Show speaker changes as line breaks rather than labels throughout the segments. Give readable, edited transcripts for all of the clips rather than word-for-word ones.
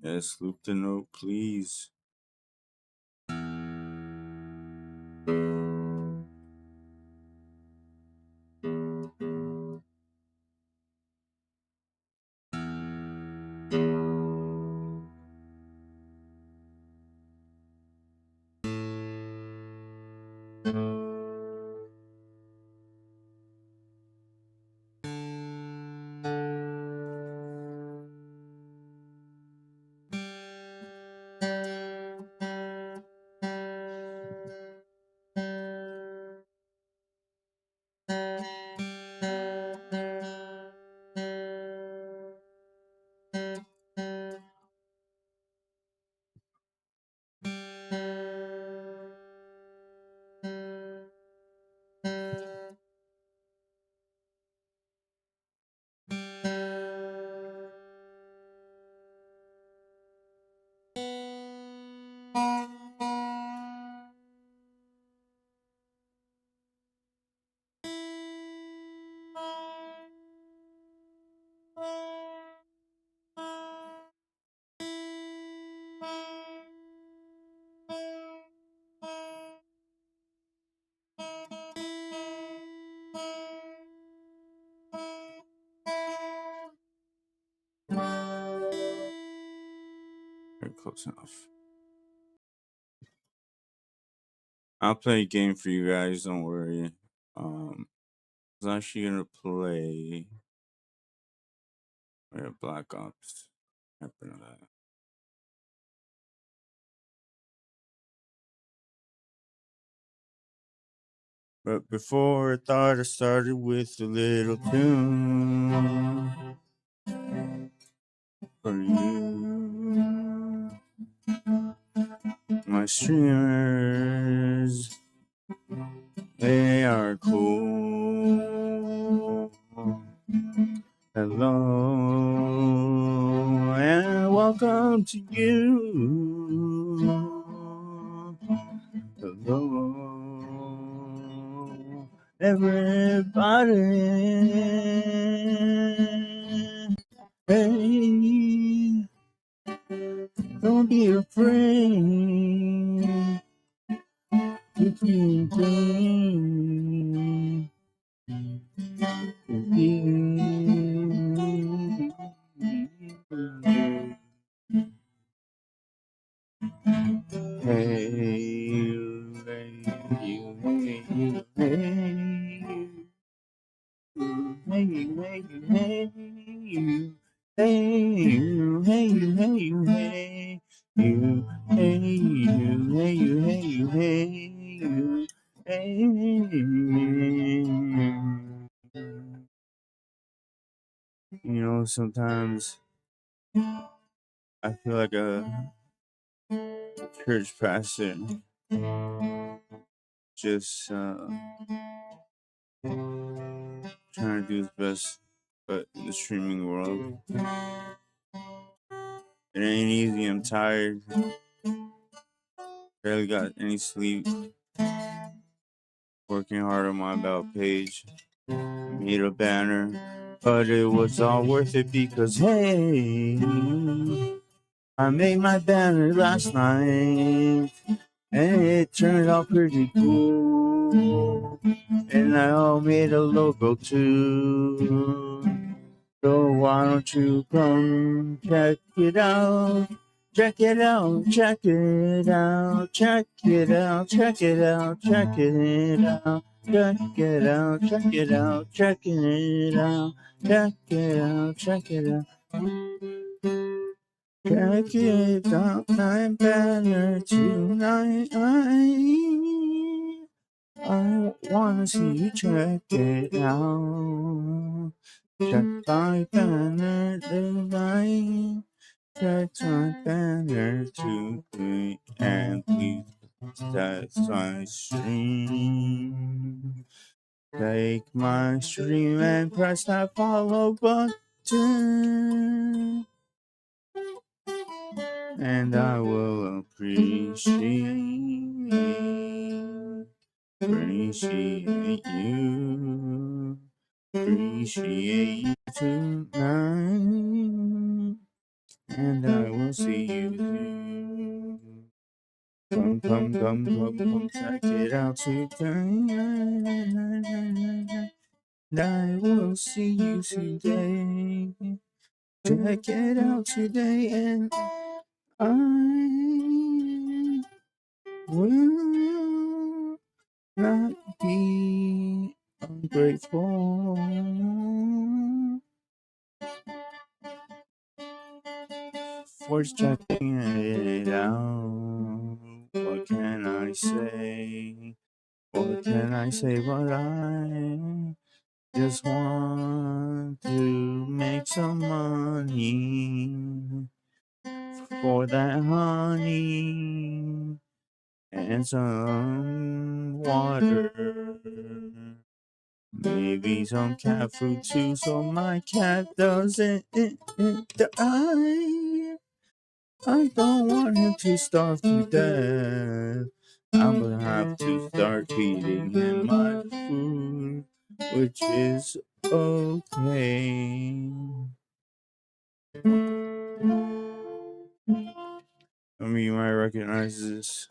Yes, loop the note, please. Very close enough. I'll play a game for you guys, don't worry. I was actually gonna play Black Ops. Happened to that. But before I thought I started with a little tune for you. My streamers, they are cool. Hello and welcome to you. Hello, everybody. Hey, don't be afraid to keep going. Hey, you, hey, you, hey, you, hey, you, hey, you, hey, you, hey, you, hey, you, hey, you, hey, you, hey, you, hey, you, hey, you, hey, you, hey. You know, sometimes I feel like a church pastor, just trying to do his best, but in the streaming world, it ain't easy. I'm tired, barely got any sleep, working hard on my about page, made a banner, but it was all worth it because hey, I made my banner last night. And it turned out pretty cool. And I all made a logo too. So why don't you come check it out? Check it out, check it out, check it out, check it out, check it out, check it out, check it out, check it out, check it out, check it out. Check it out, my banner tonight. I wanna see you check it out. Check my banner tonight. Check my banner tonight. And please, that's my stream. Take my stream and press that follow button. And I will appreciate you, appreciate you tonight. And I will will see you through. Come, come, come, come, come, check it out today. I will see you today. Check it out today, and I will not be ungrateful. For checking it out. What can I say? What can I say? But I just want to make some money for that honey and some water. Maybe some cat food too, so my cat doesn't die. I don't want him to starve to death. I'm gonna have to start feeding him my food, which is okay. I mean, you might recognize this.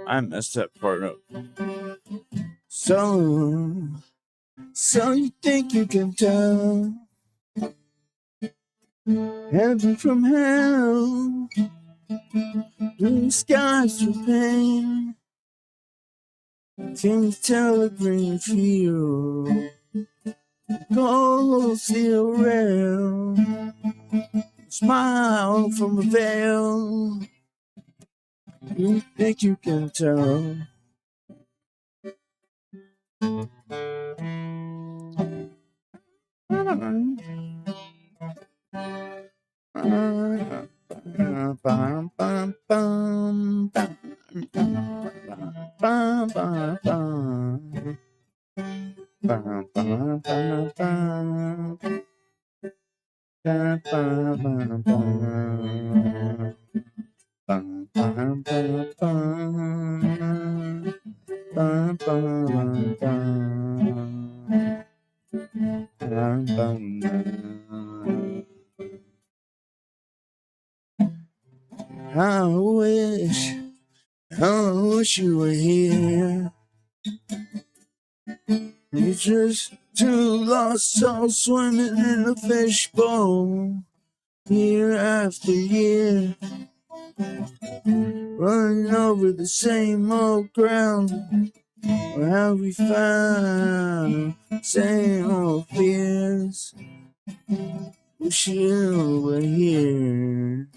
I messed that part up. So you think you can tell heaven from hell, blue skies through pain? Can you tell a green field, gold steel rail, smile from a veil? You think you can tell? I wish you were here. You're just two lost souls swimming in a fishbowl, year after year, running over the same old ground. Where have we found same old fears? Wish you were here.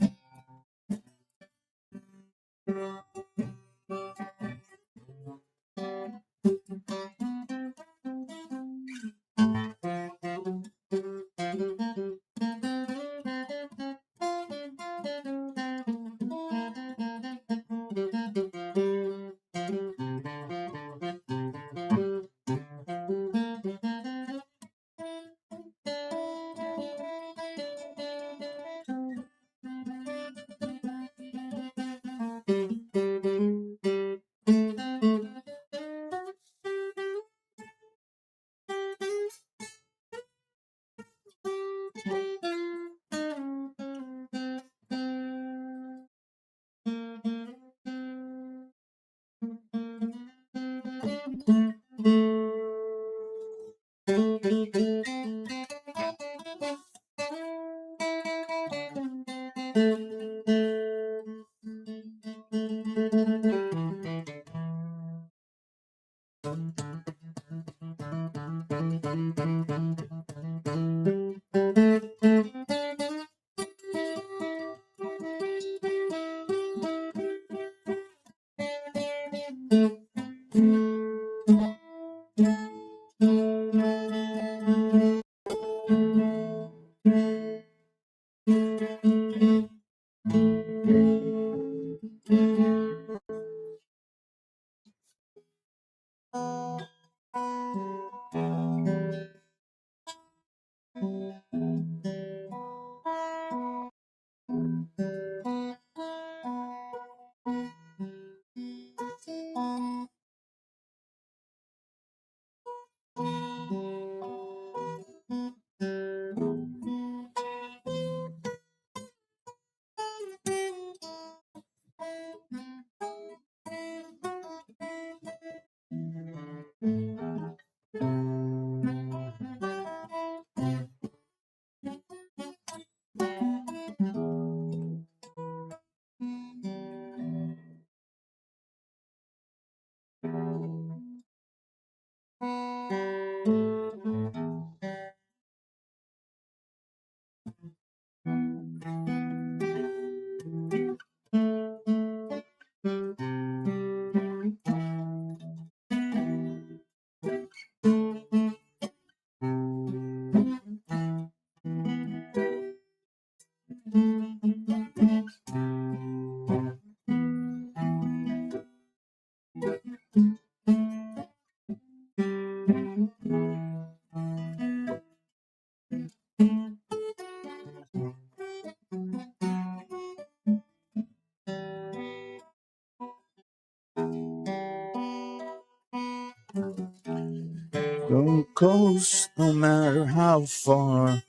Go close, no matter how far.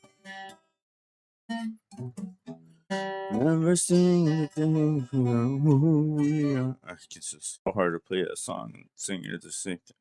Never sing anything from who we are. It's just so hard to play that song and sing it at the same time.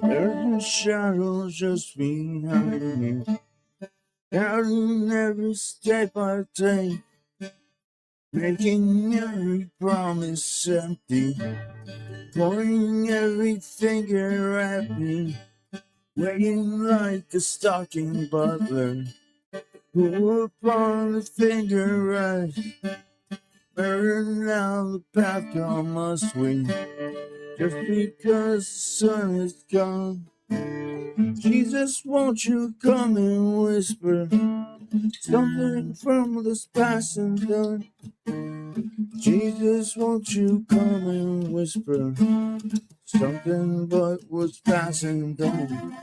There's a shadow just behind me, counting every step I take, making every promise empty, pointing every finger at me, waiting like a stalking butler, who upon the finger right, burn down the path, come must we, just because the sun is gone. Jesus, won't you come and whisper something from this passing done? Jesus, won't you come and whisper something but what's passing done?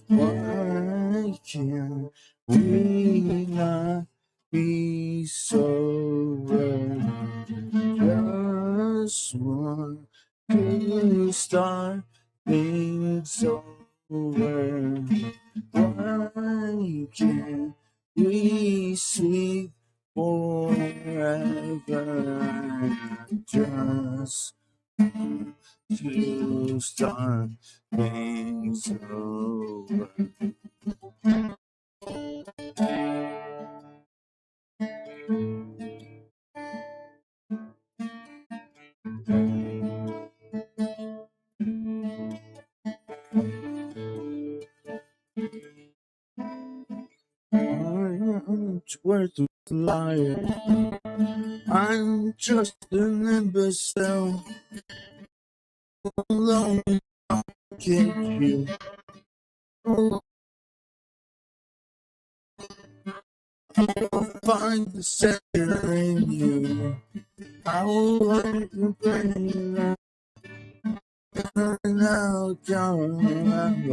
Why can't we not be so right? Just one to start things over. Why can't we sleep forever? I just want to start things over. I'm worth a liar. I'm just an imbecile. Alone, get you. Oh, I'll find the center in you. I will let you bring it out, John.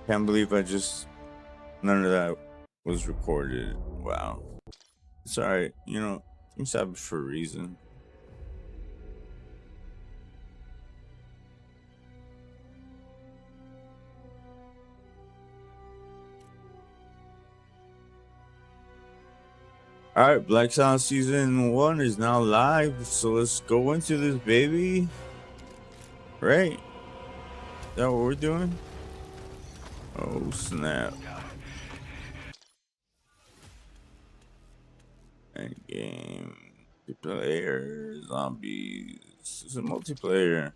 Can't believe none of that was recorded. Wow. It's alright. You know, things happen for a reason. Alright, Black Silence Season 1 is now live, so let's go into this, baby. Right? Is that what we're doing? Oh, snap. And game. Multiplayer. Zombies. This is a multiplayer.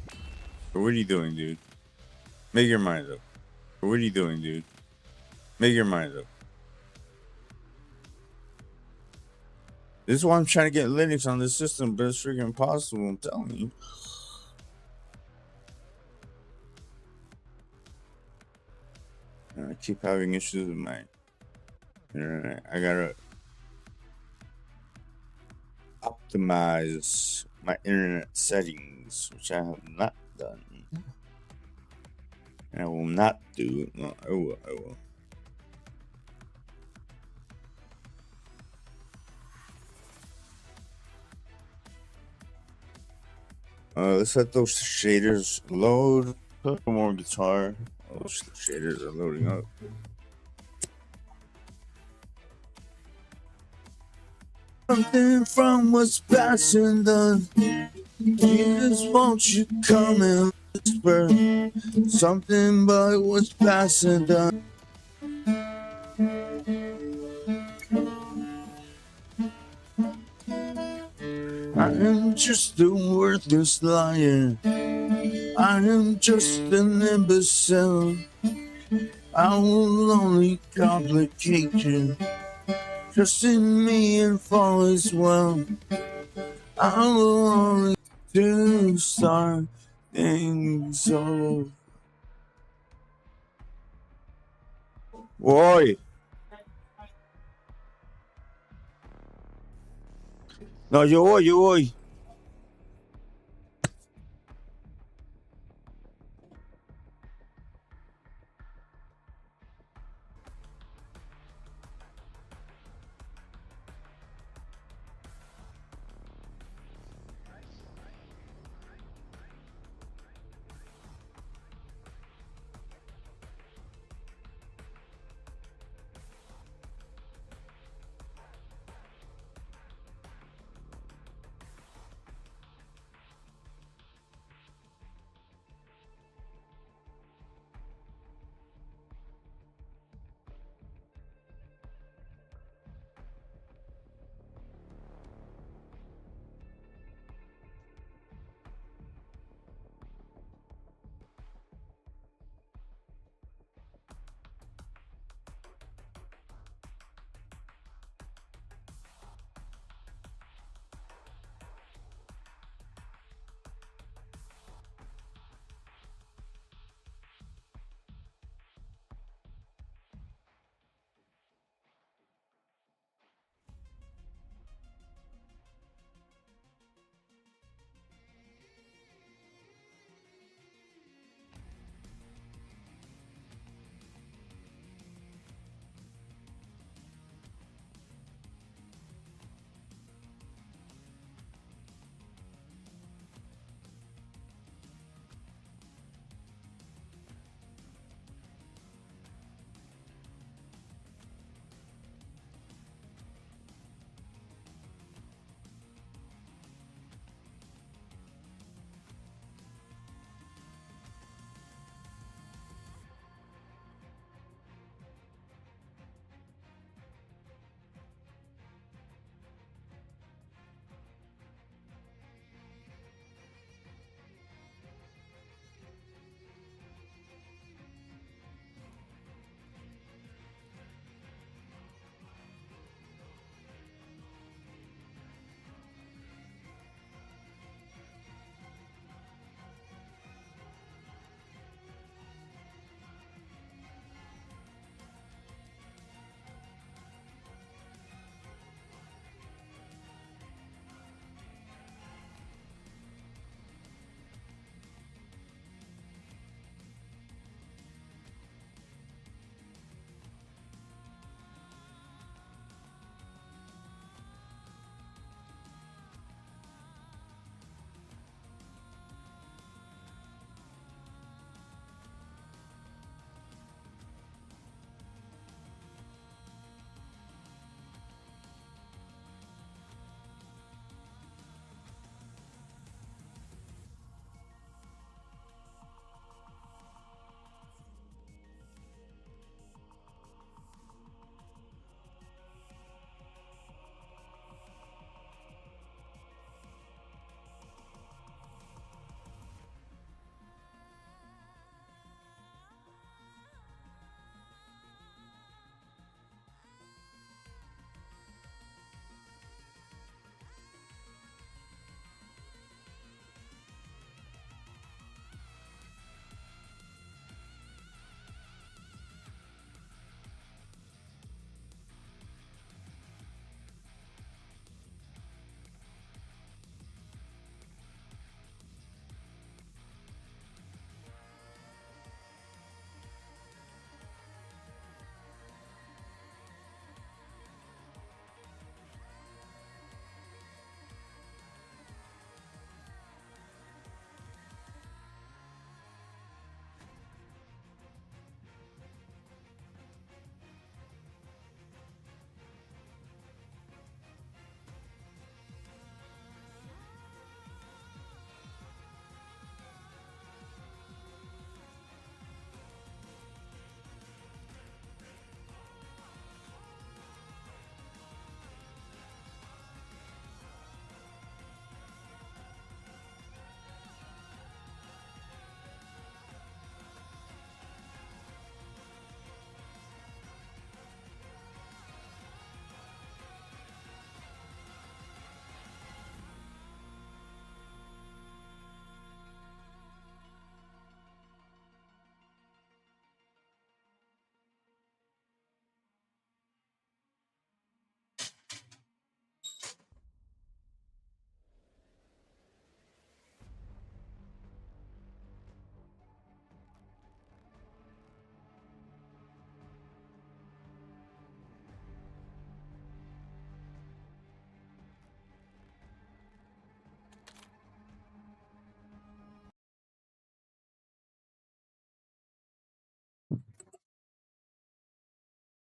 But what are you doing, dude? Make your mind up. But what are you doing, dude? Make your mind up. This is why I'm trying to get Linux on this system, but it's freaking impossible, I'm telling you. I keep having issues with my internet. I gotta optimize my internet settings, which I have not done. And I will not do. No, I will. Let's let those shaders load. Put more guitar. Those shaders are loading up. Something from what's passing done. Jesus, won't you come and whisper something about what's passing done? I am just a worthless liar. I am just an imbecile. I will only complicate you. Trust in me and fall as well. I will only to start things over. Boy. No, yo voy.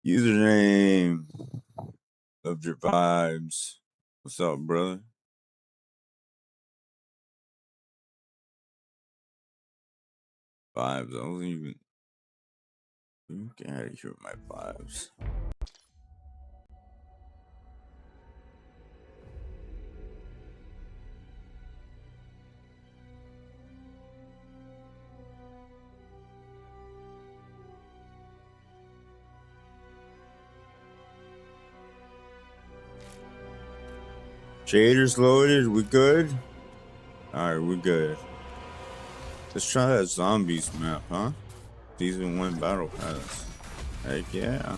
Username. Loved your vibes. What's up, brother? Vibes. I wasn't even. Get out of here with my vibes. Shaders loaded. We good? Alright, we're good. Let's try that zombies map, huh? Season 1 battle pass. Heck yeah.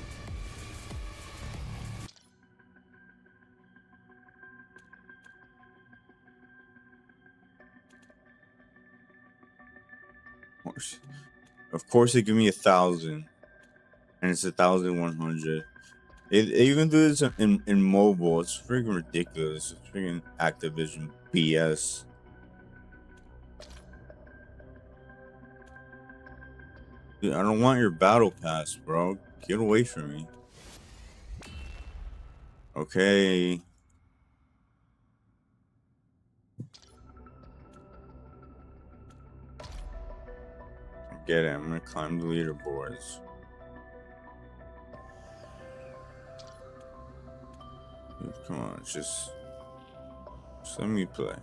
Of course they give me 1,000. And it's 1,100. They even do this in mobile. It's freaking ridiculous. It's freaking Activision BS. Dude, I don't want your battle pass, bro. Get away from me. Okay. Get it. I'm gonna climb the leaderboards. Dude, come on, just let me play.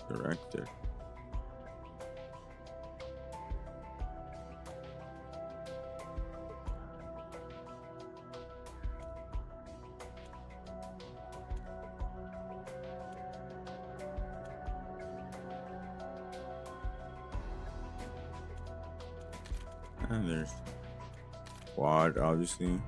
Directed. And there's quad, obviously.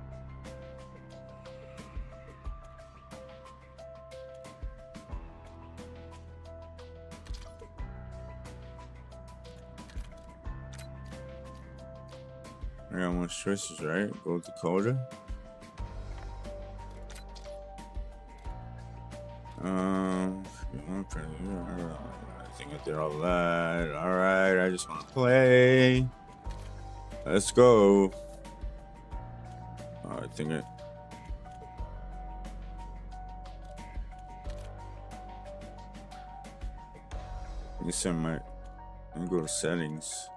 I got more choices, right? Go to Dakota. I think I did all that. Alright, I just want to play. Let's go. I think it. Let me send my. Let me go to settings.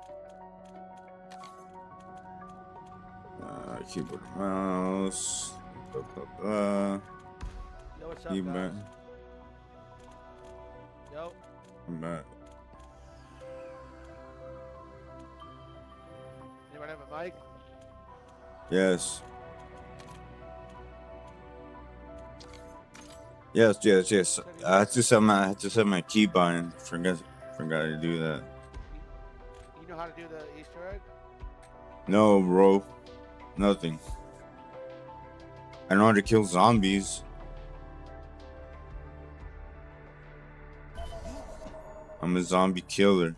Keyboard and mouse. Blah, blah, blah.
Yo, what's up, guys? Yo.
I'm back.
Anyone have a mic?
Yes. Yes. I had to set my key bind. Forgot to do that.
You know how to do the Easter egg?
No, bro. Nothing. I know how to kill zombies. I'm a zombie killer.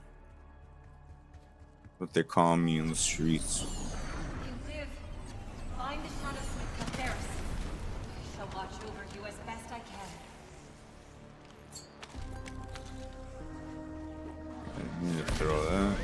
What they call me in the streets.
You live. Find the shadow smith Catheris. I shall watch over you as best I can.
I need to throw that.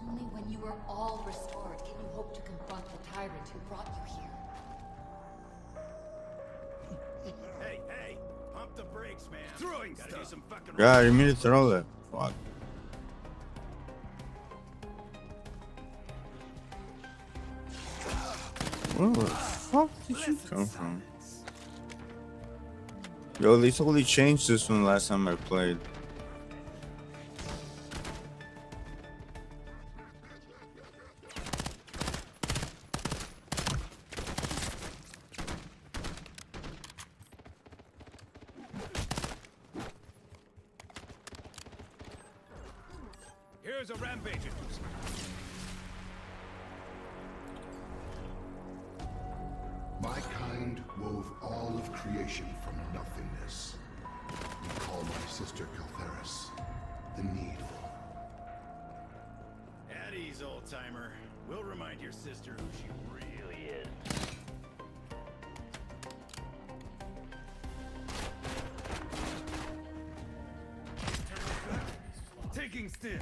Only when you are all restored can you hope to confront the tyrant who brought you here.
Hey, pump the brakes, man. Throwing stuff. Do some fucking
God, I didn't mean to throw that. Fuck. Where the fuck did you come from? Yo, they totally changed this from the last time I played.
There's a rampage.
My kind wove all of creation from nothingness. We call my sister Caltheris the Needful.
At ease, old-timer. We'll remind your sister who she really is. Taking stim.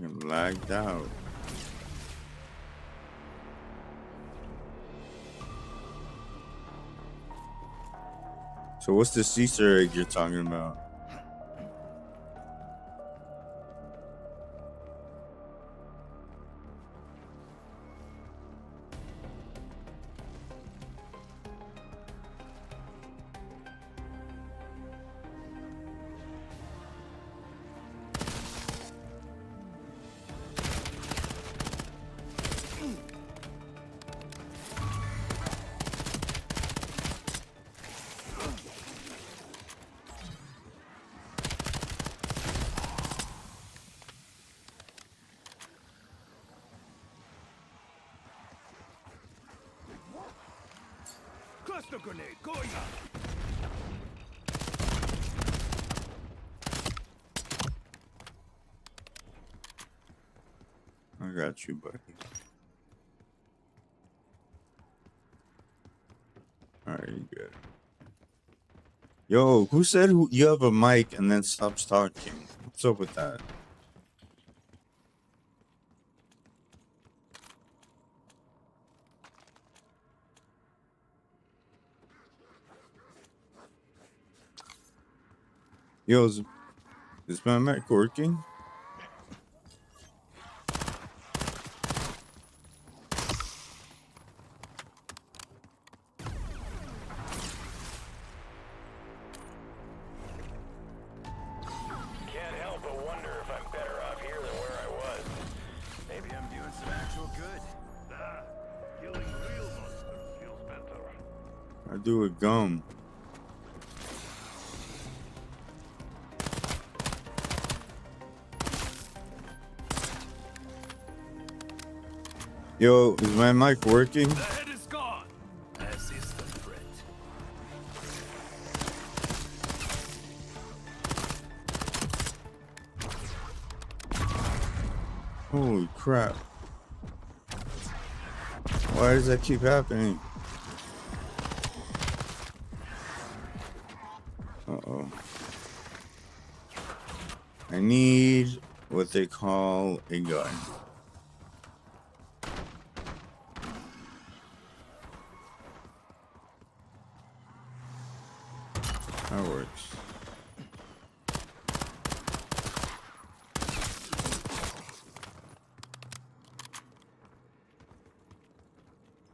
I'm lagged out. So what's this Easter egg you're talking about?
Cluster grenade going up.
I got you, buddy. Alright, you good. Yo, who said you have a mic and then stops talking? What's up with that? Yo, is my mic working?
Can't help but wonder if I'm better off here than where I was.
Maybe I'm doing some actual good.
Killing real monsters feels better.
I do with gum. Yo, is my mic working?
The head is gone. As is the threat.
Holy crap. Why does that keep happening? Uh-oh. I need what they call a gun. That works.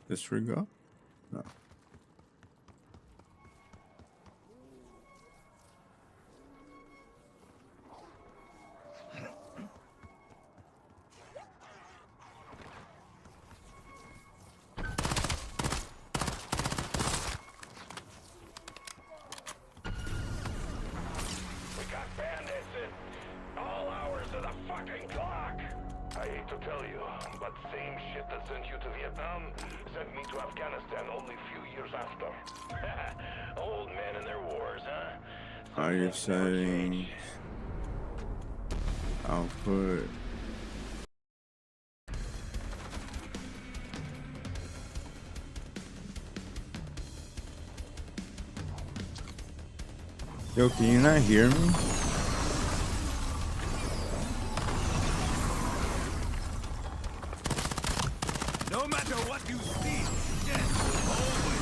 This rig up? No.
We got bandits in all hours of the fucking clock. I hate to tell you, but same shit that sent you to Vietnam sent me to Afghanistan only a few years after. Old men and their wars, huh?
Higher settings. Output. Yo, can you not hear me?
No matter what you see, death will always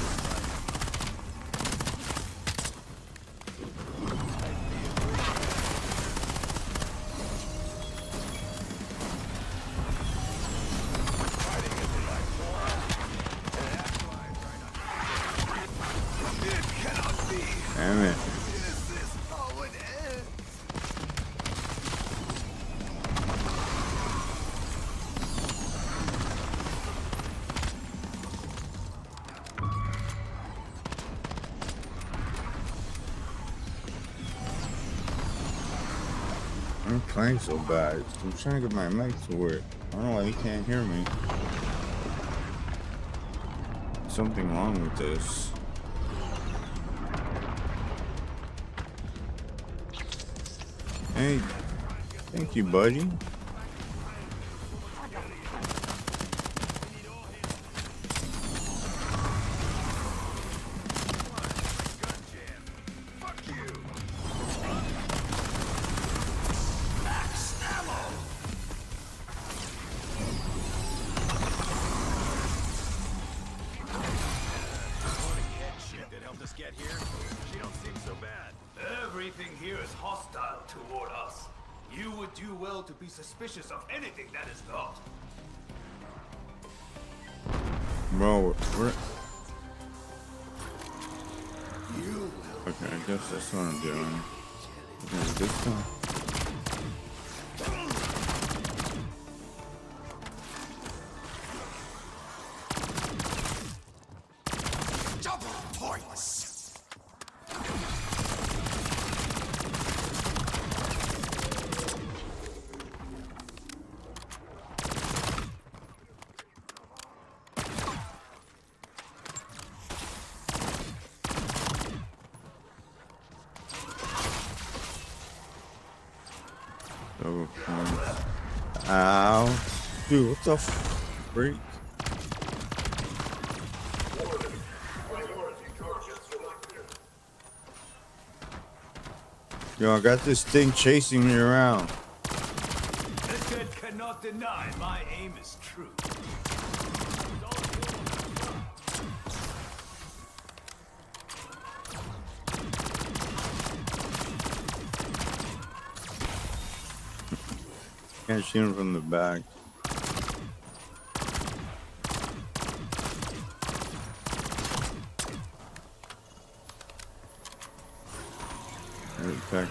Damn it.
This is how it ends.
I'm playing so bad. I'm trying to get my mic to work. I don't know why he can't hear me. Something wrong with this. Hey, thank you, buddy.
Get here? She don't seem so bad. Everything here is hostile toward us. You would do well to be suspicious of anything that is not.
Bro, we're... Okay, I guess that's what I'm doing. Okay, this one. Ow. Dude, what the freak? Yo, I got this thing chasing me around.
This kid cannot deny my aim is true.
Can't shoot him from the back. Right back.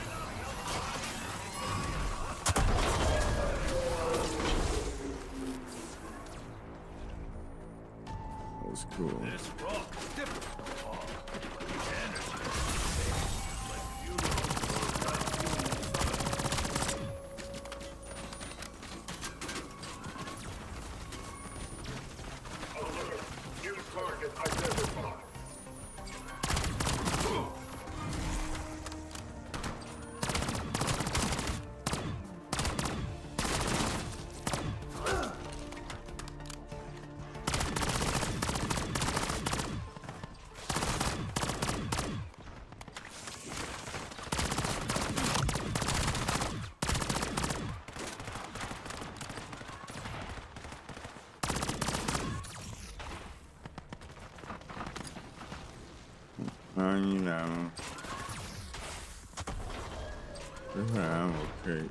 That was cool.
This rock is different from all.
You know. I'm okay.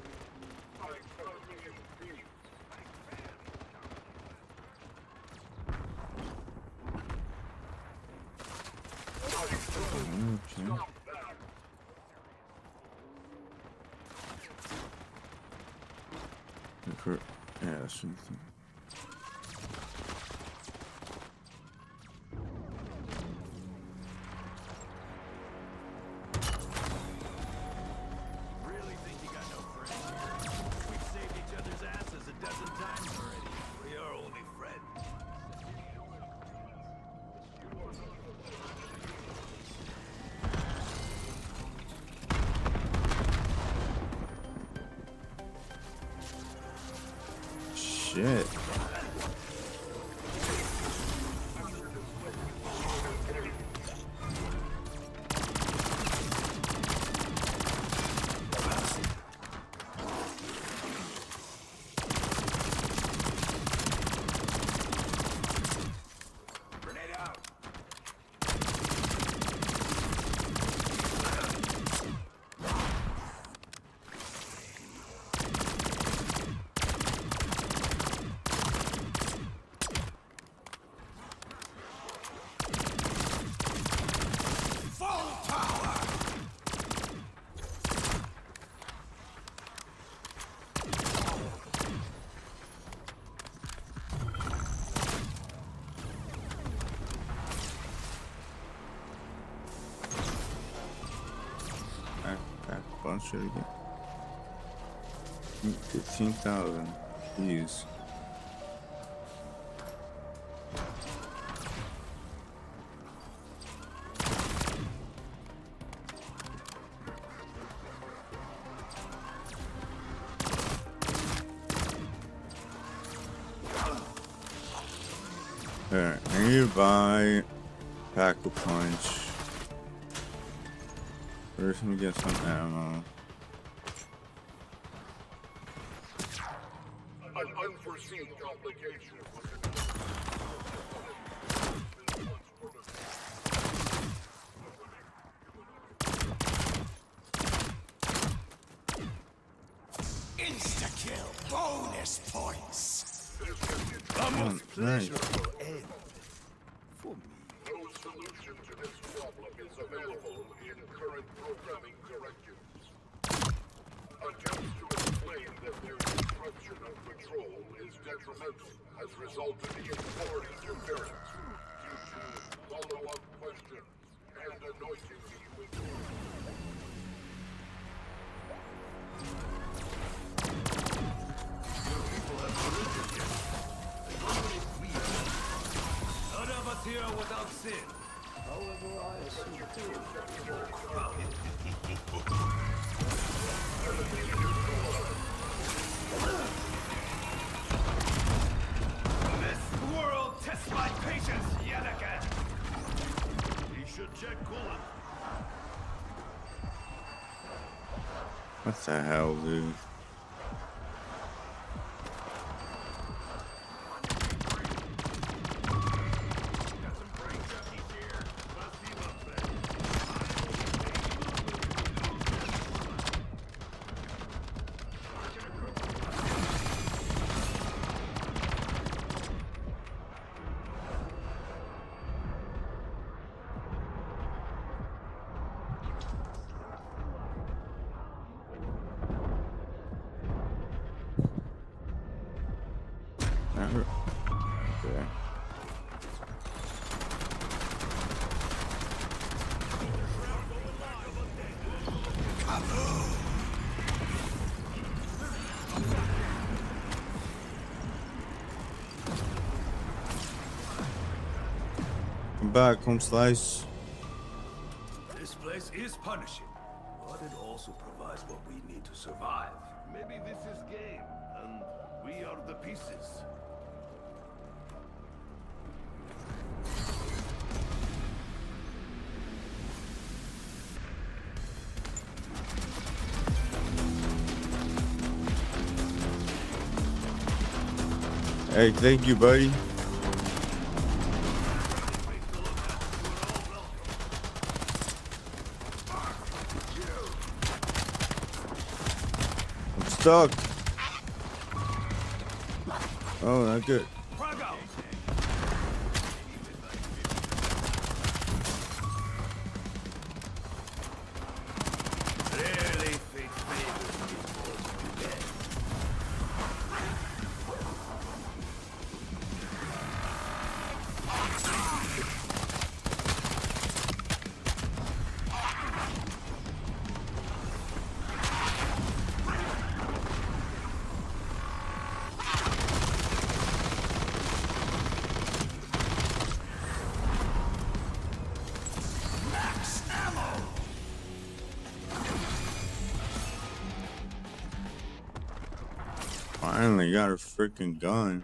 Okay. Yeah, that's something. Shit. Bunch of again. 15,000. Jeez. There, I need to buy Pack-a-Punch. First, let me get some ammo.
An unforeseen complication was
Insta-kill. Bonus points.
Oh, nice.
For me.
no solution to this problem is available in current programming directives. Attempts to explain that their disruption of patrol is detrimental has resulted in more interference due to follow-up questions and anointing me with
None of us here are without sin. This world tests my patience yet again. He should check coolant.
What the hell, dude?
Got some brain junkies here. Must be lovely.
Okay. Come back, home slice.
This place is punishing, but it also provides what we need to survive. Maybe this is game, and we are the pieces.
Hey, thank you, buddy. I'm stuck. Oh, not good.
Prago! Clearly, fate favors people to get. Max ammo!
Finally got a freaking gun.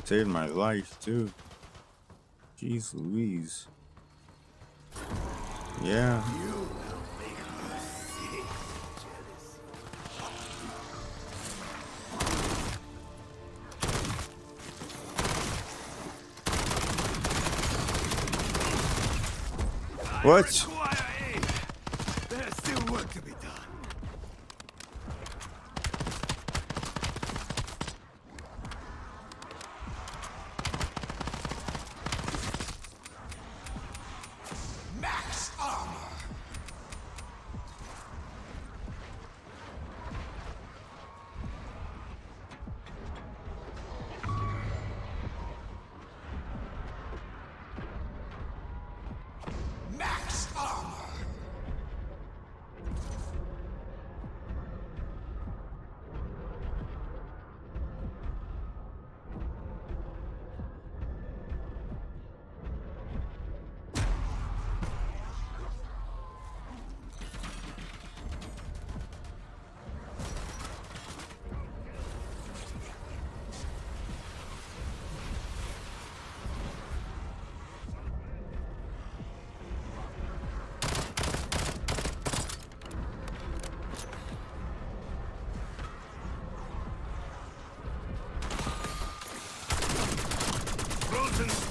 Saved my life, too. Jeez Louise. Yeah. What?
Require aid. There's still work to be done. Max armor. Max armor.
citizens!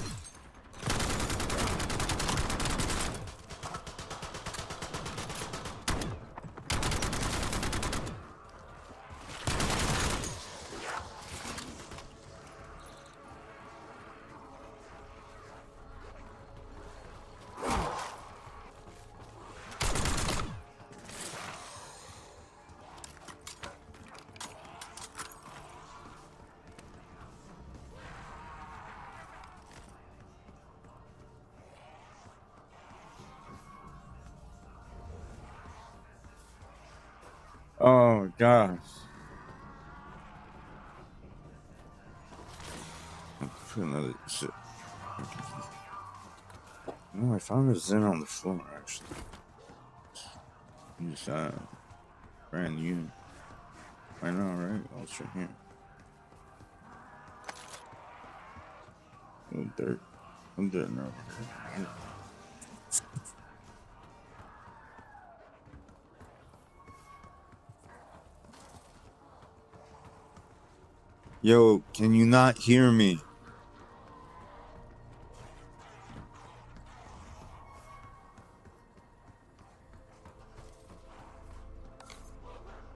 Oh gosh. Put another shit. No, I found a Zen on the floor actually. Just brand new. I know, right? Oh, it's right here. Oh, dirt. I'm dirt now. Yo, can you not hear me?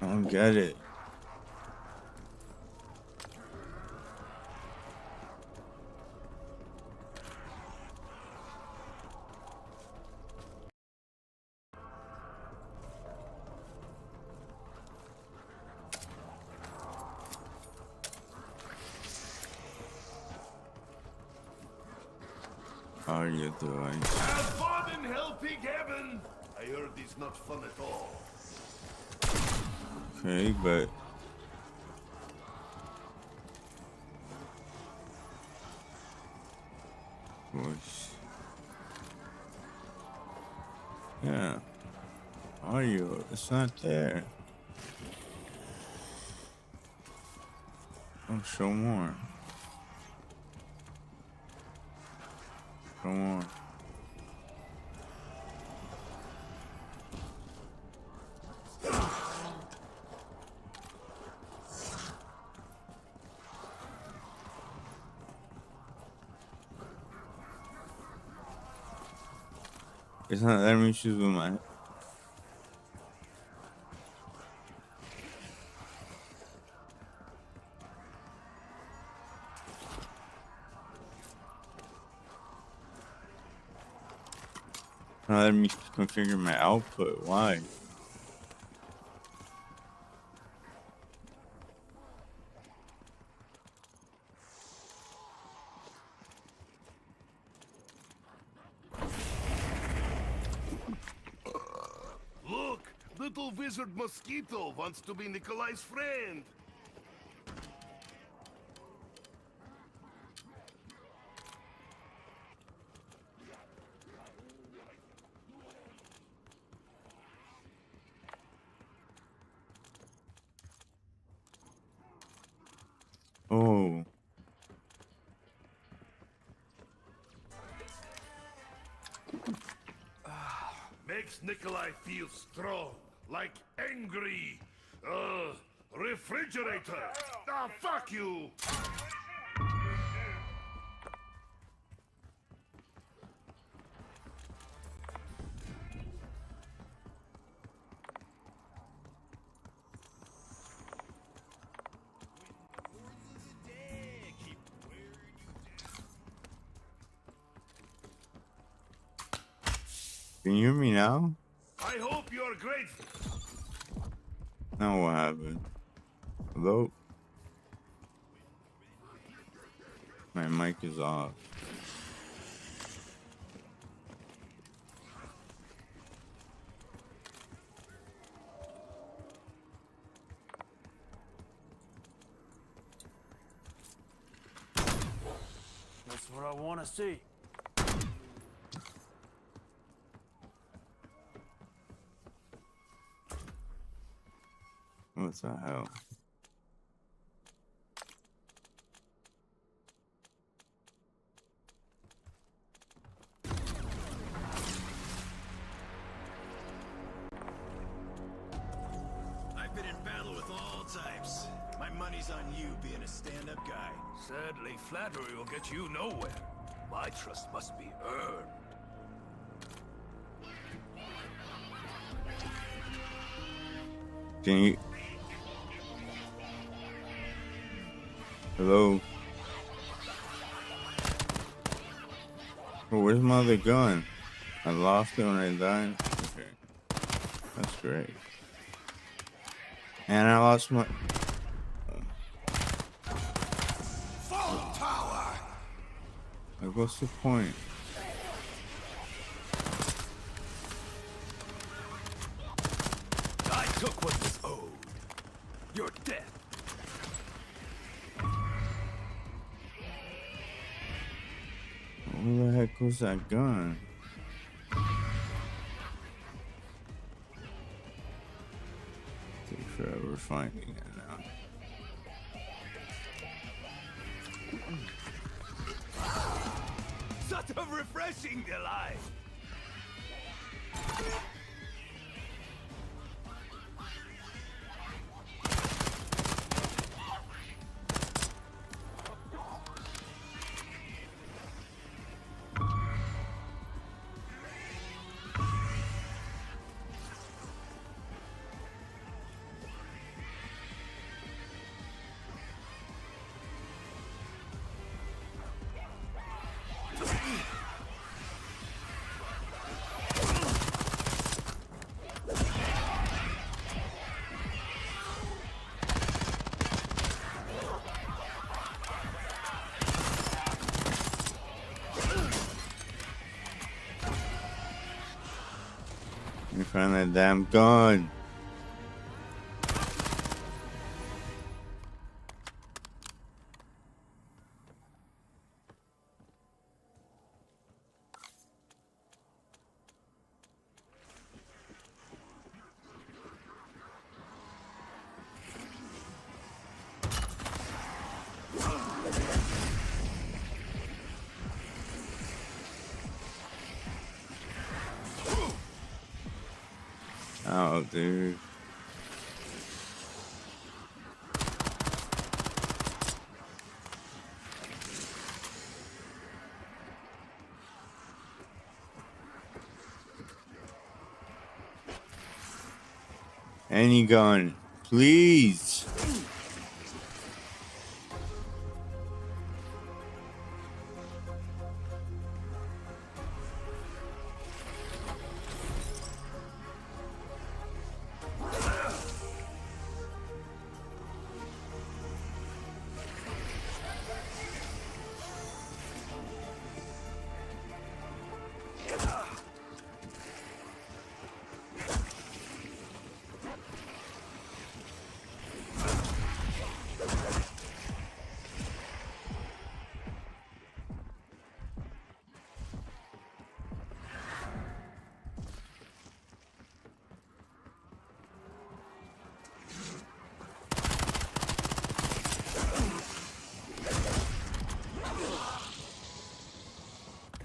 I don't get it. How are you doing?
Have fun in helping heaven! I heard it's not fun at all.
Okay, but voice. Yeah. Audio. It's not there. Oh, show more. Show more. It's not letting me choose with my. Not letting me configure my output. Why?
Look! Little wizard mosquito wants to be Nikolai's friend!
Oh.
Makes Nikolai feel strong, like angry. Refrigerator! Ah, fuck you!
Can you hear me now?
I hope you're grateful.
Now what happened? Hello? My mic is off.
That's what I want to see.
What the hell?
I've been in battle with all types. My money's on you being a stand-up guy.
Sadly, flattery will get you nowhere.
My trust must be earned.
Can you? Hello? Oh, where's my other gun? I lost it when I died? Okay. That's great. And I lost my...
Fall tower!
Like, what's the point?
I took what was owed. You're dead.
Where the heck was that gun? Take forever finding it now.
Such a refreshing delight.
Let me find that damn gun. Oh, dude. Any gun, please.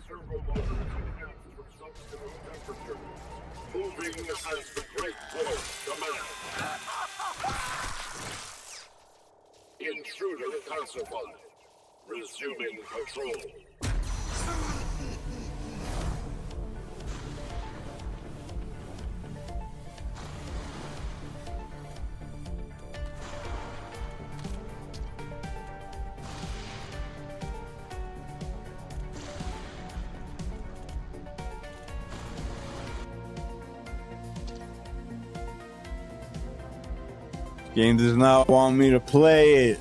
Servo motor is enhanced from suboptimal temperature. Moving as the Great Voice commands. Intruder calcified. Resuming control.
Game does not want me to play it.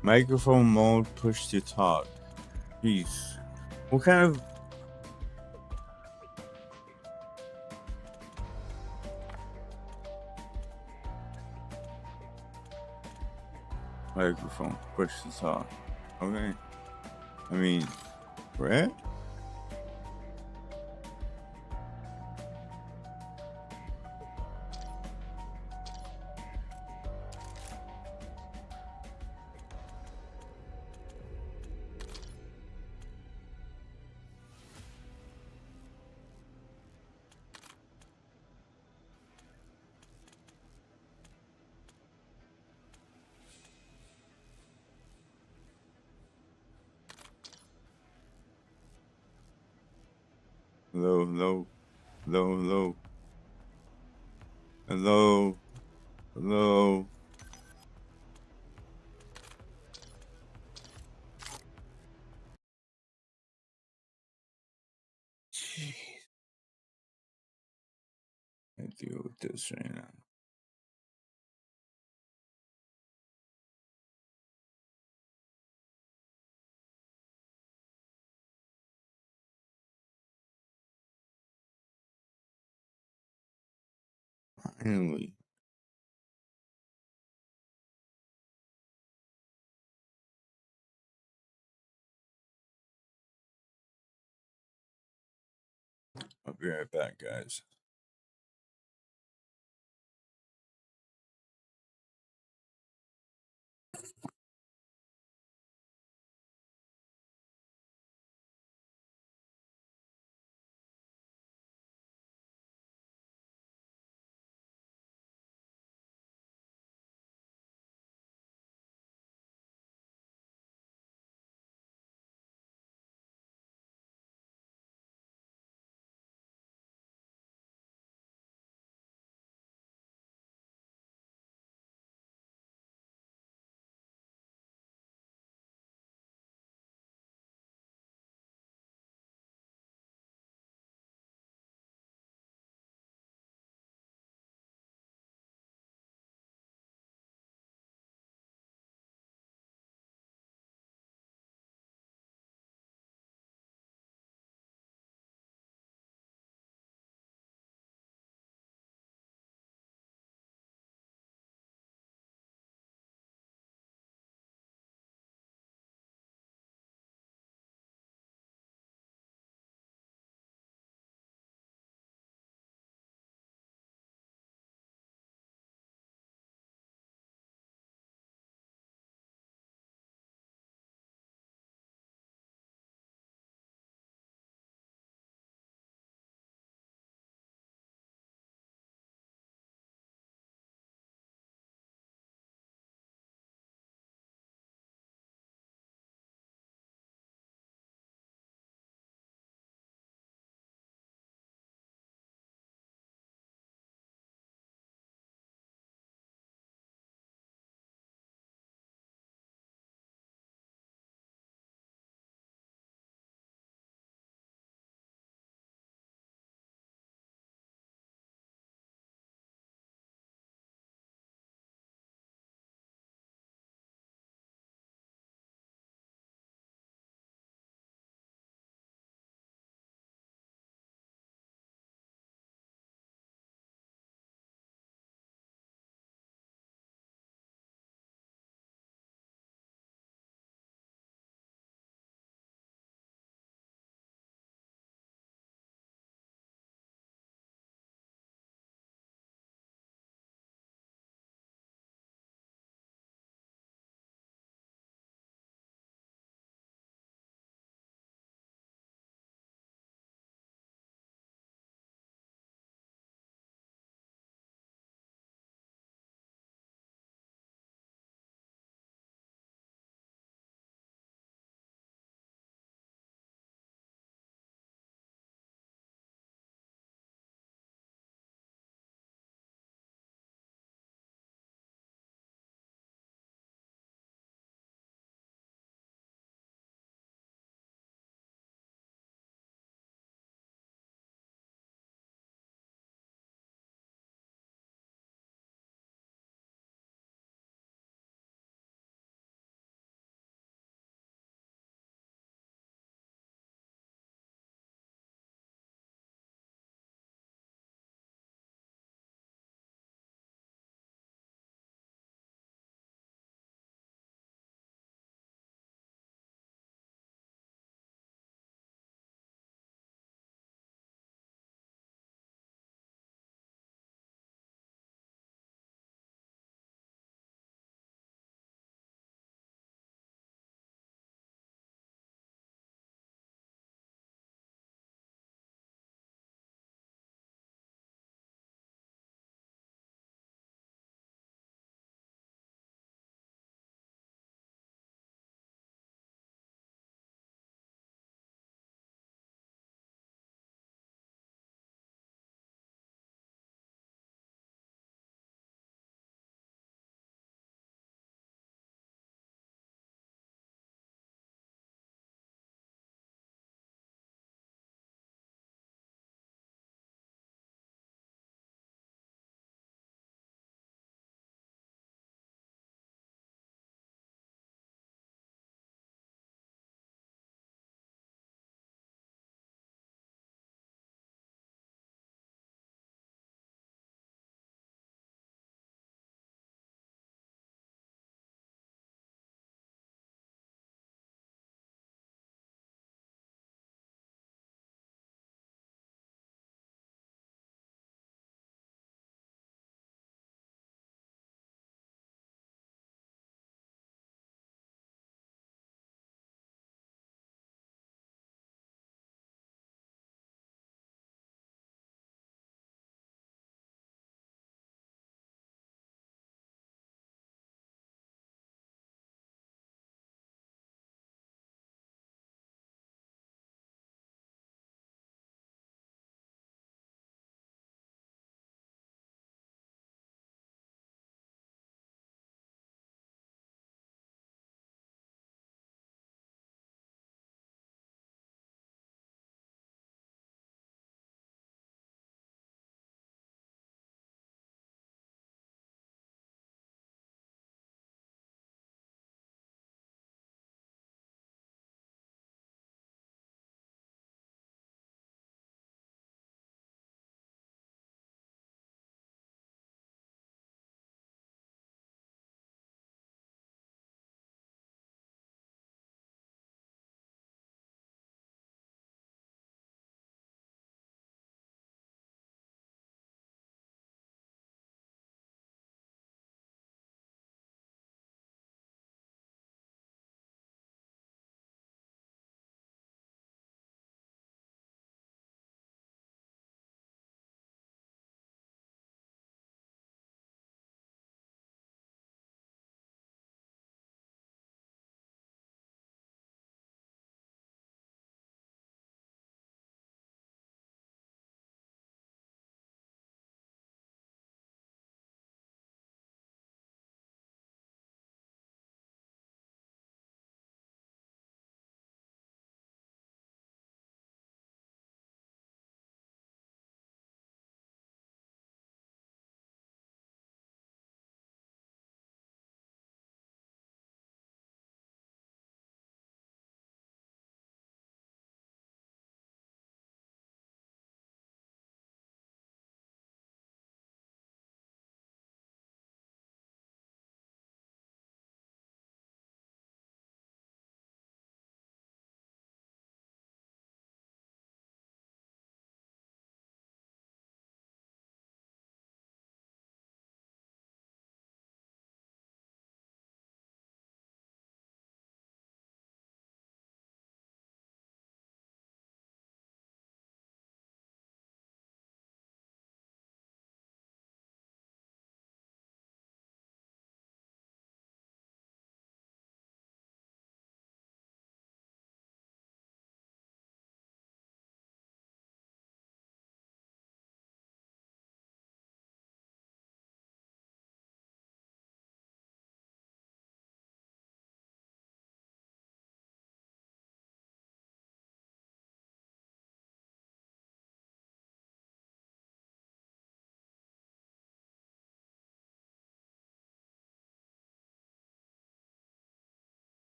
Microphone mode, push to talk. Jeez. What kind of microphone, push to talk? Okay. I mean, Brett? Hello, hello, hello, hello, hello, hello. Jeez. I deal with this right now. Finally. I'll be right back, guys.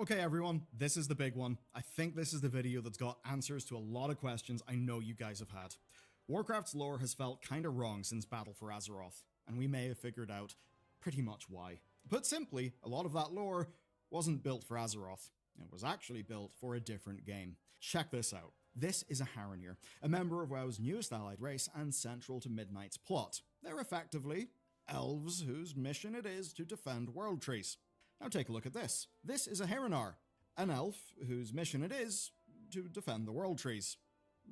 Okay everyone, this is the big one. I think this is the video that's got answers to a lot of questions I know you guys have had. Warcraft's lore has felt kinda wrong since Battle for Azeroth, and we may have figured out pretty much why. Put simply, a lot of that lore wasn't built for Azeroth. It was actually built for a different game. Check this out. This is a Haranir, a member of WoW's newest allied race and central to Midnight's plot. They're effectively elves whose mission it is to defend world trees. Now take a look at this. This is a Harinar, an elf whose mission it is to defend the world trees.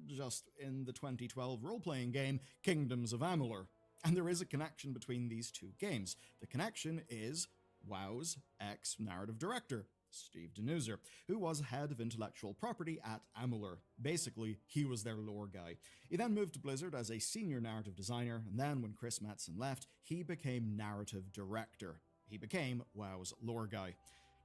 Just in the 2012 role-playing game, Kingdoms of Amalur. And there is a connection between these two games. The connection is WoW's ex-narrative director, Steve Denuser, who was head of intellectual property at Amalur. Basically, he was their lore guy. He then moved to Blizzard as a senior narrative designer, and then when Chris Metzen left, he became narrative director. He became WoW's lore guy.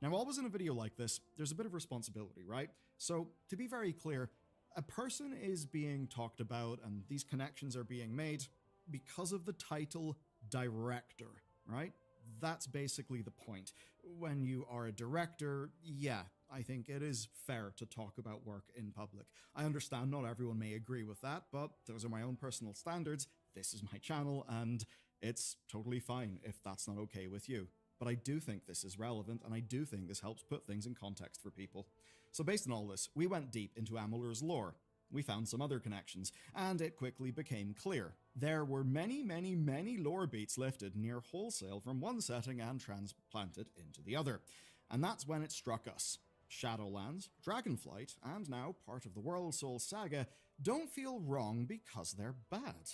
Now, always in a video like this, there's a bit of responsibility, right? So, to be very clear, a person is being talked about and these connections are being made because of the title director, right? That's basically the point. When you are a director, yeah, I think it is fair to talk about work in public. I understand not everyone may agree with that, but those are my own personal standards. This is my channel, and it's totally fine if that's not okay with you. But I do think this is relevant, and I do think this helps put things in context for people. So based on all this, we went deep into Amalur's lore. We found some other connections, and it quickly became clear. There were many lore beats lifted near wholesale from one setting and transplanted into the other. And that's when it struck us. Shadowlands, Dragonflight, and now part of the World Soul saga don't feel wrong because they're bad.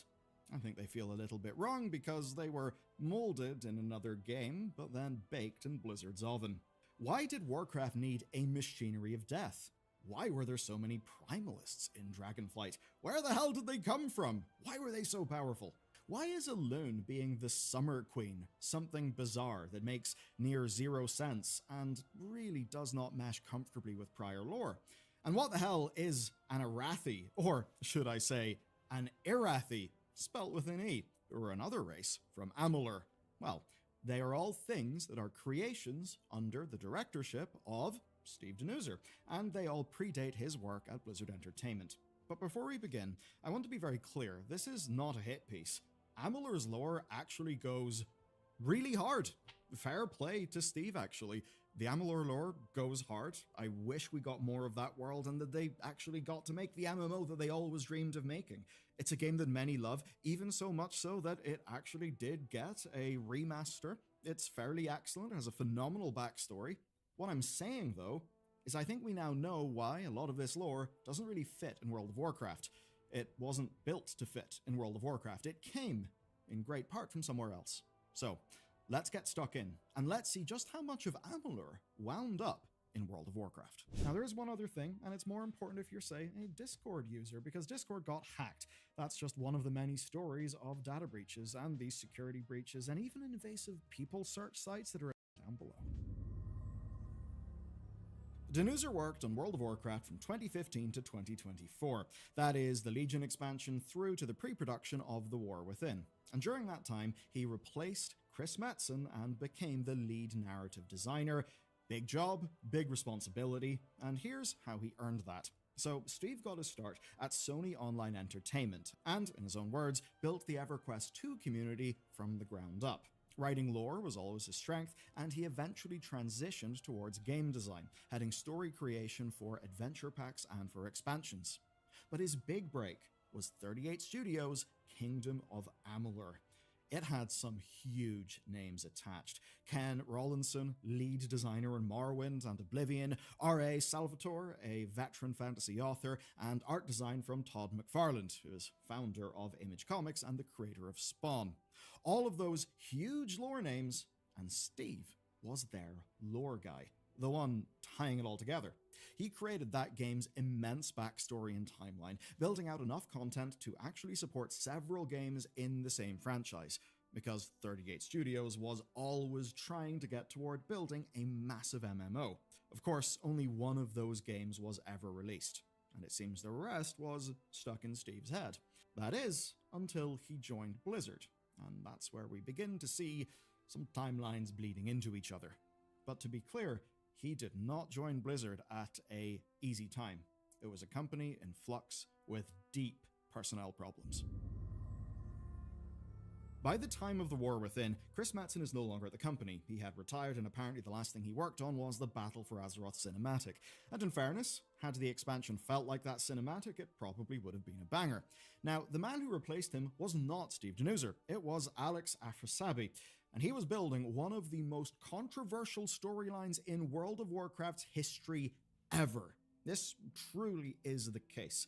I think they feel a little bit wrong because they were molded in another game, but then baked in Blizzard's oven. Why did Warcraft need a machinery of death? Why were there so many primalists in Dragonflight? Where the hell did they come from? Why were they so powerful? Why is Elune being the Summer Queen something bizarre that makes near zero sense and really does not mesh comfortably with prior lore? And what the hell is an Arathi, or should I say, an Irathi, spelt with an E, or another race from Amalur? Well, they are all things that are creations under the directorship of Steve Denuser, and they all predate his work at Blizzard Entertainment. But before we begin, I want to be very clear, this is not a hit piece. Amalur's lore actually goes really hard. Fair play to Steve, actually. The Amalur lore goes hard. I wish we got more of that world and that they actually got to make the MMO that they always dreamed of making. It's a game that many love, even so much so that it actually did get a remaster. It's fairly excellent, it has a phenomenal backstory. What I'm saying, though, is I think we now know why a lot of this lore doesn't really fit in World of Warcraft. It wasn't built to fit in World of Warcraft. It came, in great part, from somewhere else. So, let's get stuck in, and let's see just how much of Amalur wound up in World of Warcraft. Now, there is one other thing, and it's more important if you're, say, a Discord user, because Discord got hacked. That's just one of the many stories of data breaches, and these security breaches, and even invasive people search sites that are down below. Denuser worked on World of Warcraft from 2015 to 2024. That is the Legion expansion through to the pre-production of The War Within. And during that time, he replaced Chris Metzen and became the lead narrative designer. Big job, big responsibility, and here's how he earned that. So, Steve got his start at Sony Online Entertainment, and, in his own words, built the EverQuest 2 community from the ground up. Writing lore was always his strength, and he eventually transitioned towards game design, heading story creation for adventure packs and for expansions. But his big break was 38 Studios' Kingdom of Amalur. It had some huge names attached. Ken Rawlinson, lead designer in Morrowind and Oblivion, R.A. Salvatore, a veteran fantasy author, and art design from Todd McFarlane, who is founder of Image Comics and the creator of Spawn. All of those huge lore names, and Steve was their lore guy. The one tying it all together. He created that game's immense backstory and timeline, building out enough content to actually support several games in the same franchise, because 38 Studios was always trying to get toward building a massive MMO. Of course, only one of those games was ever released, and it seems the rest was stuck in Steve's head. That is, until he joined Blizzard, and that's where we begin to see some timelines bleeding into each other. But to be clear, he did not join Blizzard at a easy time. It was a company in flux with deep personnel problems. By the time of the War Within, Chris Metzen is no longer at the company. He had retired, and apparently the last thing he worked on was the Battle for Azeroth cinematic. And in fairness, had the expansion felt like that cinematic, it probably would have been a banger. Now, the man who replaced him was not Steve Denuser, it was Alex Afrasabi, and he was building one of the most controversial storylines in World of Warcraft's history ever. This truly is the case.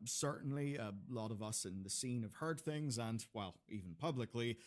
Certainly, a lot of us in the scene have heard things, and, well, even publicly,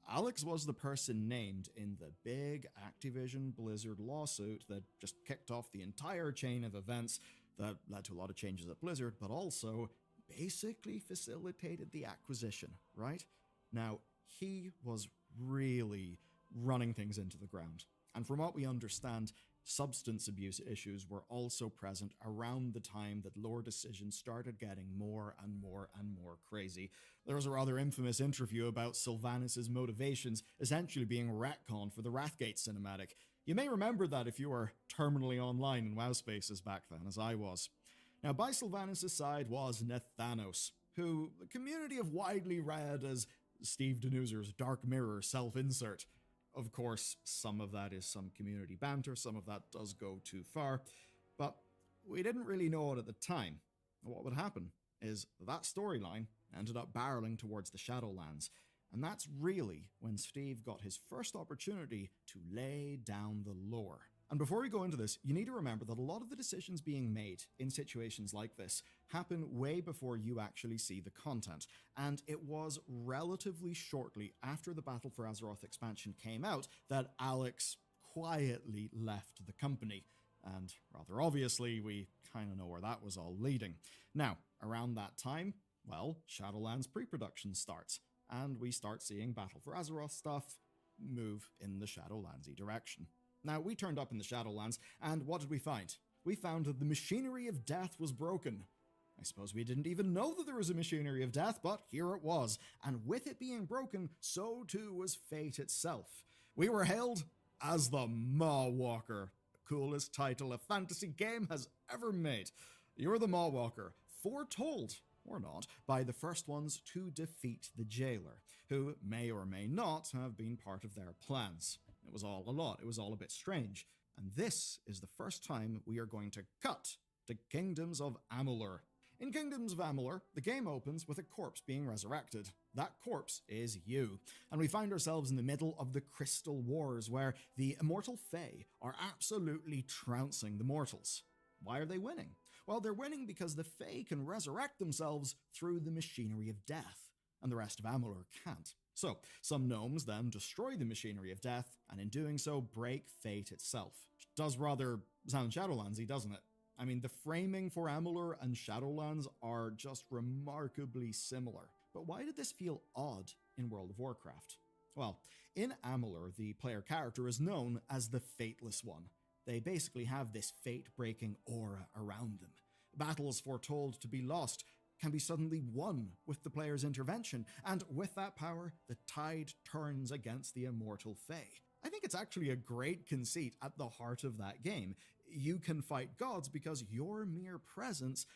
Alex was the person named in the big Activision Blizzard lawsuit that just kicked off the entire chain of events that led to a lot of changes at Blizzard, but also basically facilitated the acquisition, right? Now, he was really running things into the ground. And from what we understand, substance abuse issues were also present around the time that lore decisions started getting more and more and more crazy. There was a rather infamous interview about Sylvanas' motivations essentially being retconned for the Wrathgate cinematic. You may remember that if you were terminally online in WoW spaces back then, as I was. Now, by Sylvanas' side was Nethanos, who the community have widely read as Steve Denuser's Dark Mirror self-insert. Of course, some of that is some community banter, some of that does go too far, but we didn't really know it at the time. What would happen is that storyline ended up barreling towards the Shadowlands, and that's really when Steve got his first opportunity to lay down the lore. And before we go into this, you need to remember that a lot of the decisions being made in situations like this happen way before you actually see the content. And it was relatively shortly after the Battle for Azeroth expansion came out that Alex quietly left the company. And rather obviously, we kind of know where that was all leading. Now, around that time, well, Shadowlands pre-production starts, and we start seeing Battle for Azeroth stuff move in the Shadowlandsy direction. Now, we turned up in the Shadowlands, and what did we find? We found that the machinery of death was broken. I suppose we didn't even know that there was a machinery of death, but here it was. And with it being broken, so too was fate itself. We were hailed as the Mawwalker, the coolest title a fantasy game has ever made. You're the Mawwalker, foretold, or not, by the first ones to defeat the Jailer, who may or may not have been part of their plans. It was all a lot. It was all a bit strange. And this is the first time we are going to cut to Kingdoms of Amalur. In Kingdoms of Amalur, the game opens with a corpse being resurrected. That corpse is you. And we find ourselves in the middle of the Crystal Wars, where the immortal Fae are absolutely trouncing the mortals. Why are they winning? Well, they're winning because the Fae can resurrect themselves through the machinery of death, and the rest of Amalur can't. So, some gnomes then destroy the machinery of death, and in doing so, break fate itself. Which does rather sound Shadowlandsy, doesn't it? I mean, the framing for Amalur and Shadowlands are just remarkably similar. But why did this feel odd in World of Warcraft? Well, in Amalur, the player character is known as the Fateless One. They basically have this fate-breaking aura around them. Battles foretold to be lost can be suddenly won with the player's intervention, and with that power, the tide turns against the immortal Fae. I think it's actually a great conceit at the heart of that game. You can fight gods because your mere presence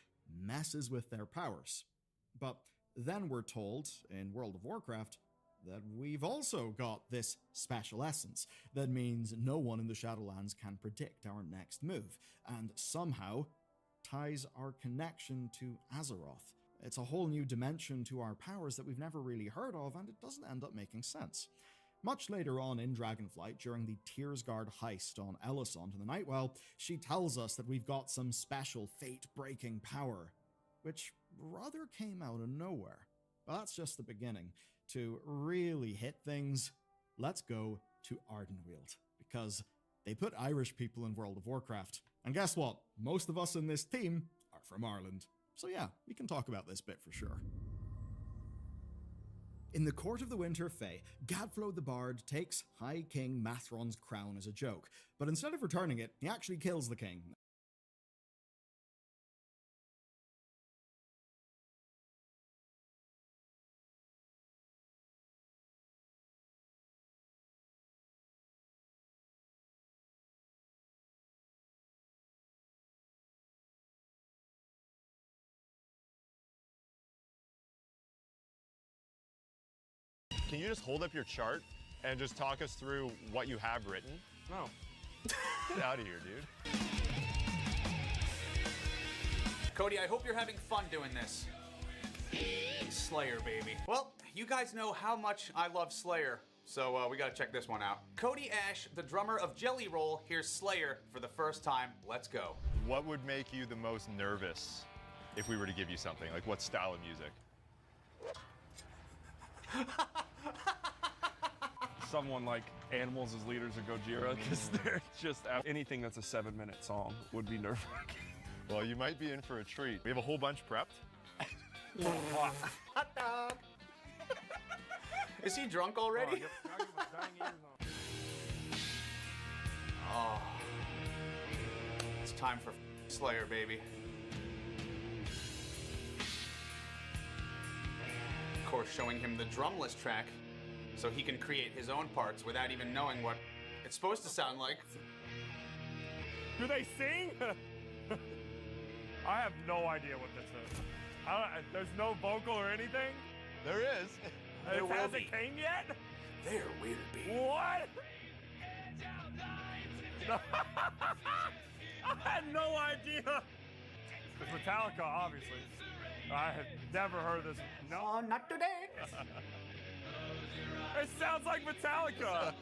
messes with their powers. But then we're told, in World of Warcraft, that we've also got this special essence that means no one in the Shadowlands can predict our next move, and somehow ties our connection to Azeroth. It's a whole new dimension to our powers that we've never really heard of, and it doesn't end up making sense. Much later on in Dragonflight, during the Tearsguard heist on Elisond in the Nightwell, she tells us that we've got some special fate-breaking power, which rather came out of nowhere. But that's just the beginning. To really hit things, let's go to Ardenweald, because they put Irish people in World of Warcraft. And guess what? Most of us in this team are from Ireland. So yeah, we can talk about this bit for sure. In the Court of the Winter Fae, Gadflo the Bard takes High King Mathron's crown as a joke, but instead of returning it, he actually kills the king.
Can you just hold up your chart and just talk us through what you have written?
No.
Get out of here, dude.
Cody, I hope you're having fun doing this. Slayer, baby. Well, you guys know how much I love Slayer, so we gotta check this one out. Cody Ash, the drummer of Jelly Roll, here's Slayer for the first time. Let's go.
What would make you the most nervous if we were to give you something? Like what style of music?
Someone like Animals as Leaders of Gojira, because they're just anything that's a 7-minute song would be nerve-wracking.
Well, you might be in for a treat. We have a whole bunch prepped.
Hot dog! Is he drunk already? Oh. It's time for Slayer, baby. Of course, showing him the drumless track so he can create his own parts without even knowing what it's supposed to sound like.
Do they sing? I have no idea what this is. There's no vocal or anything?
There is.
It hasn't came yet?
There will be.
What? I had no idea. It's Metallica, obviously. I have never heard this.
No, not today.
It sounds like Metallica.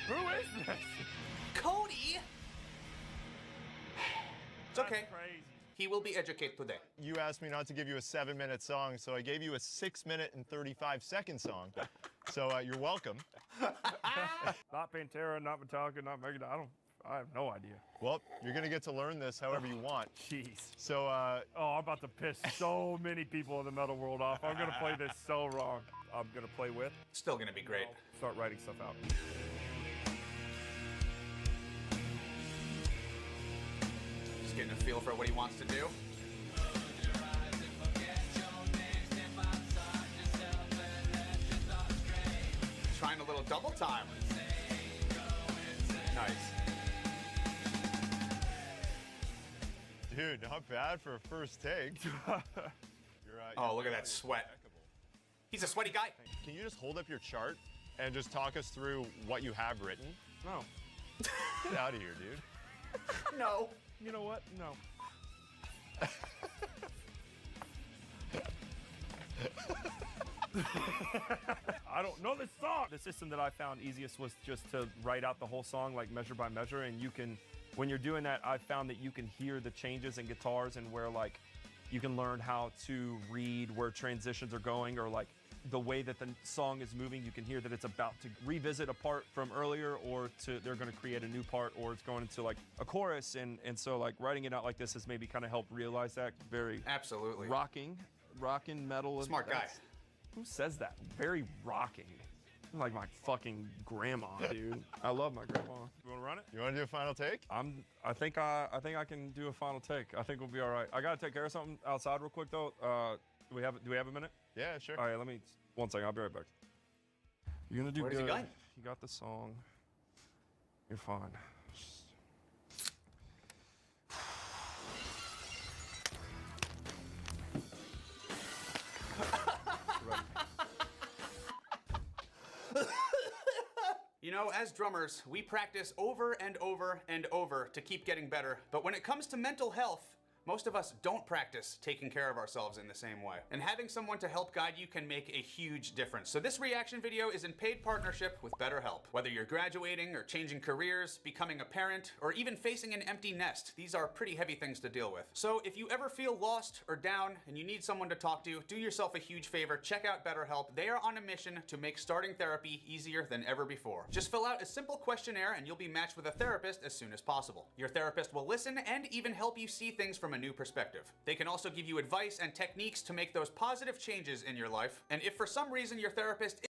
Who is this?
Cody! It's okay.
That's crazy.
He will be educated today.
You asked me not to give you a 7-minute song, so I gave you a 6-minute and 35-second song. So you're welcome.
Not Pantera, not Metallica, not Megadeth. I have no idea.
Well, you're gonna get to learn this however you want.
Jeez.
So,
oh, I'm about to piss so many people in the metal world off. I'm gonna play this so wrong. I'm gonna play with.
Still gonna be great.
Start writing stuff out.
Just getting a feel for what he wants to do. Trying a little double time. Nice.
dude, not bad for a first take.
Oh, look at that sweat. He's a sweaty guy.
Can you just hold up your chart and just talk us through what you have written?
No.
Get out of here, dude.
No.
You know what? No. I don't know this song. The system that I found easiest was just to write out the whole song like measure by measure, and you can, when you're doing that, I found that you can hear the changes in guitars and where like you can learn how to read where transitions are going, or like the way that the song is moving. You can hear that it's about to revisit a part from earlier, or they're going to create a new part, or it's going into like a chorus, and so like writing it out like this has maybe kind of helped realize that. Very
absolutely
rocking metal.
Smart guy.
Who says that? Very rocking. I'm like my fucking grandma, dude. I love my grandma. You want to run it?
You want to do a final take?
I think I can do a final take. I think we'll be all right. I gotta take care of something outside real quick though. Do we have a minute?
Yeah, sure.
All right, let me 1 second. I'll be right back. You're gonna do
Where's
good.
he going?
You got the song. You're fine.
You know, as drummers, we practice over and over and over to keep getting better. But when it comes to mental health, most of us don't practice taking care of ourselves in the same way. And having someone to help guide you can make a huge difference. So this reaction video is in paid partnership with BetterHelp. Whether you're graduating or changing careers, becoming a parent, or even facing an empty nest, these are pretty heavy things to deal with. So if you ever feel lost or down and you need someone to talk to, do yourself a huge favor, check out BetterHelp. They are on a mission to make starting therapy easier than ever before. Just fill out a simple questionnaire and you'll be matched with a therapist as soon as possible. Your therapist will listen and even help you see things from a new perspective. They can also give you advice and techniques to make those positive changes in your life. And if for some reason your therapist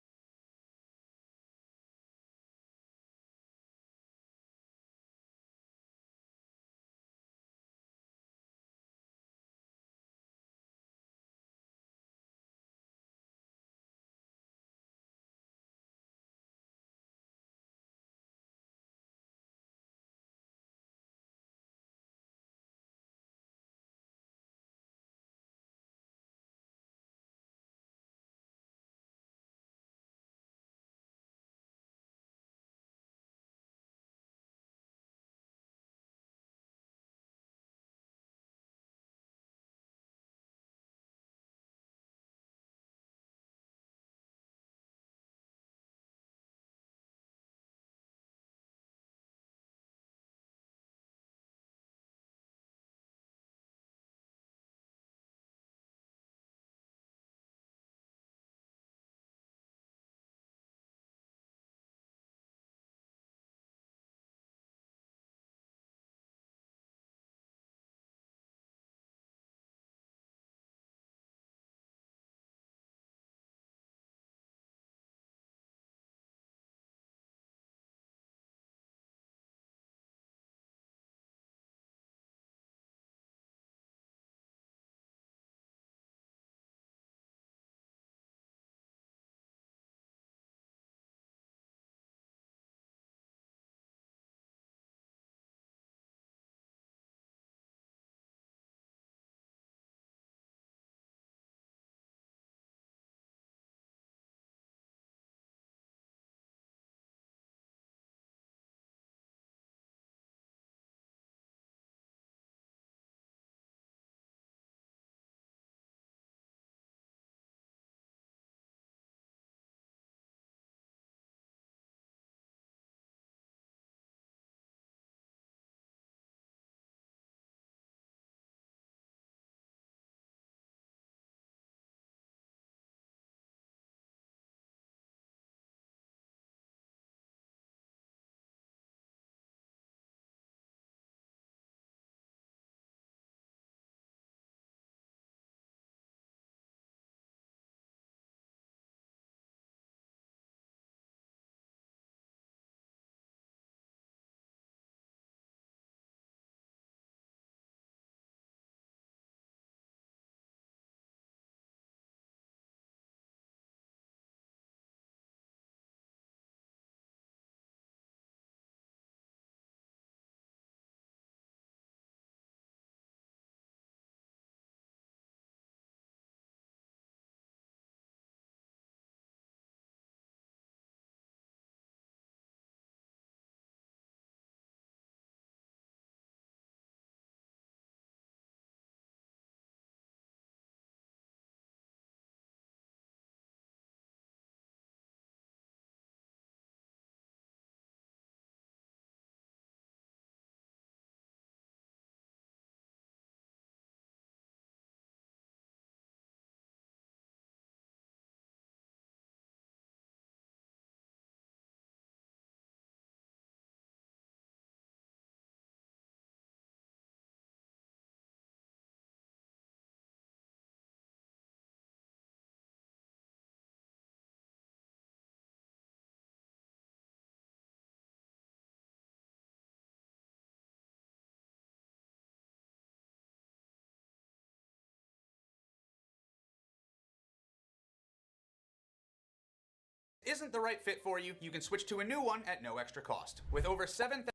isn't the right fit for you, you can switch to a new one at no extra cost. With over 7,000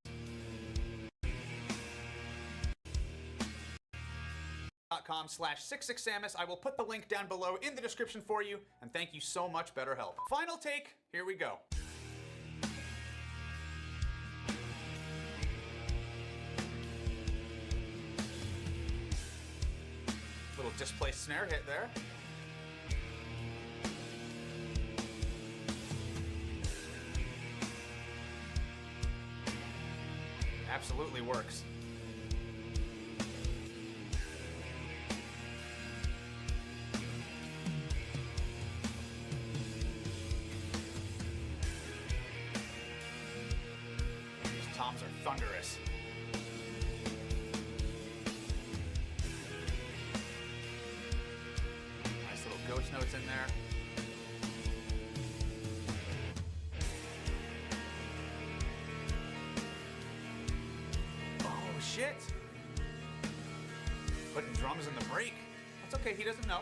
.com/66samus. I will put the link down below in the description for you, and thank you so much, BetterHelp. Final take, here we go. Little displaced snare hit there. Absolutely works. These toms are thunderous. Nice little ghost notes in there. Oh shit! Putting drums in the break. That's okay, he doesn't know.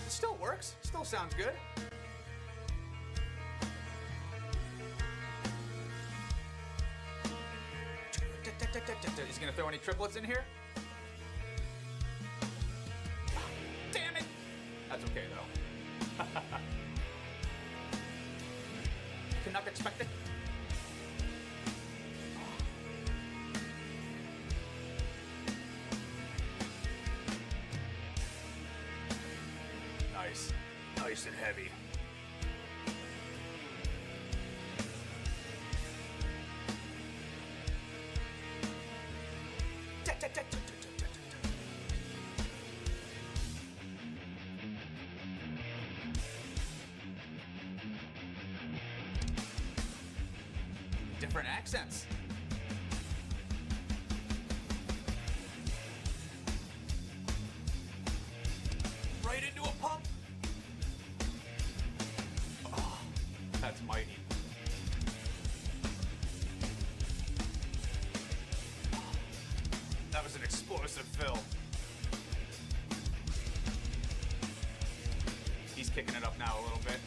Still works, still sounds good. He's gonna throw any triplets in here? Damn it! That's okay though. Cannot expect it. Nice. Nice and heavy. Different accents. Right into a pump. Oh, that's mighty. That was an explosive fill. He's kicking it up now a little bit.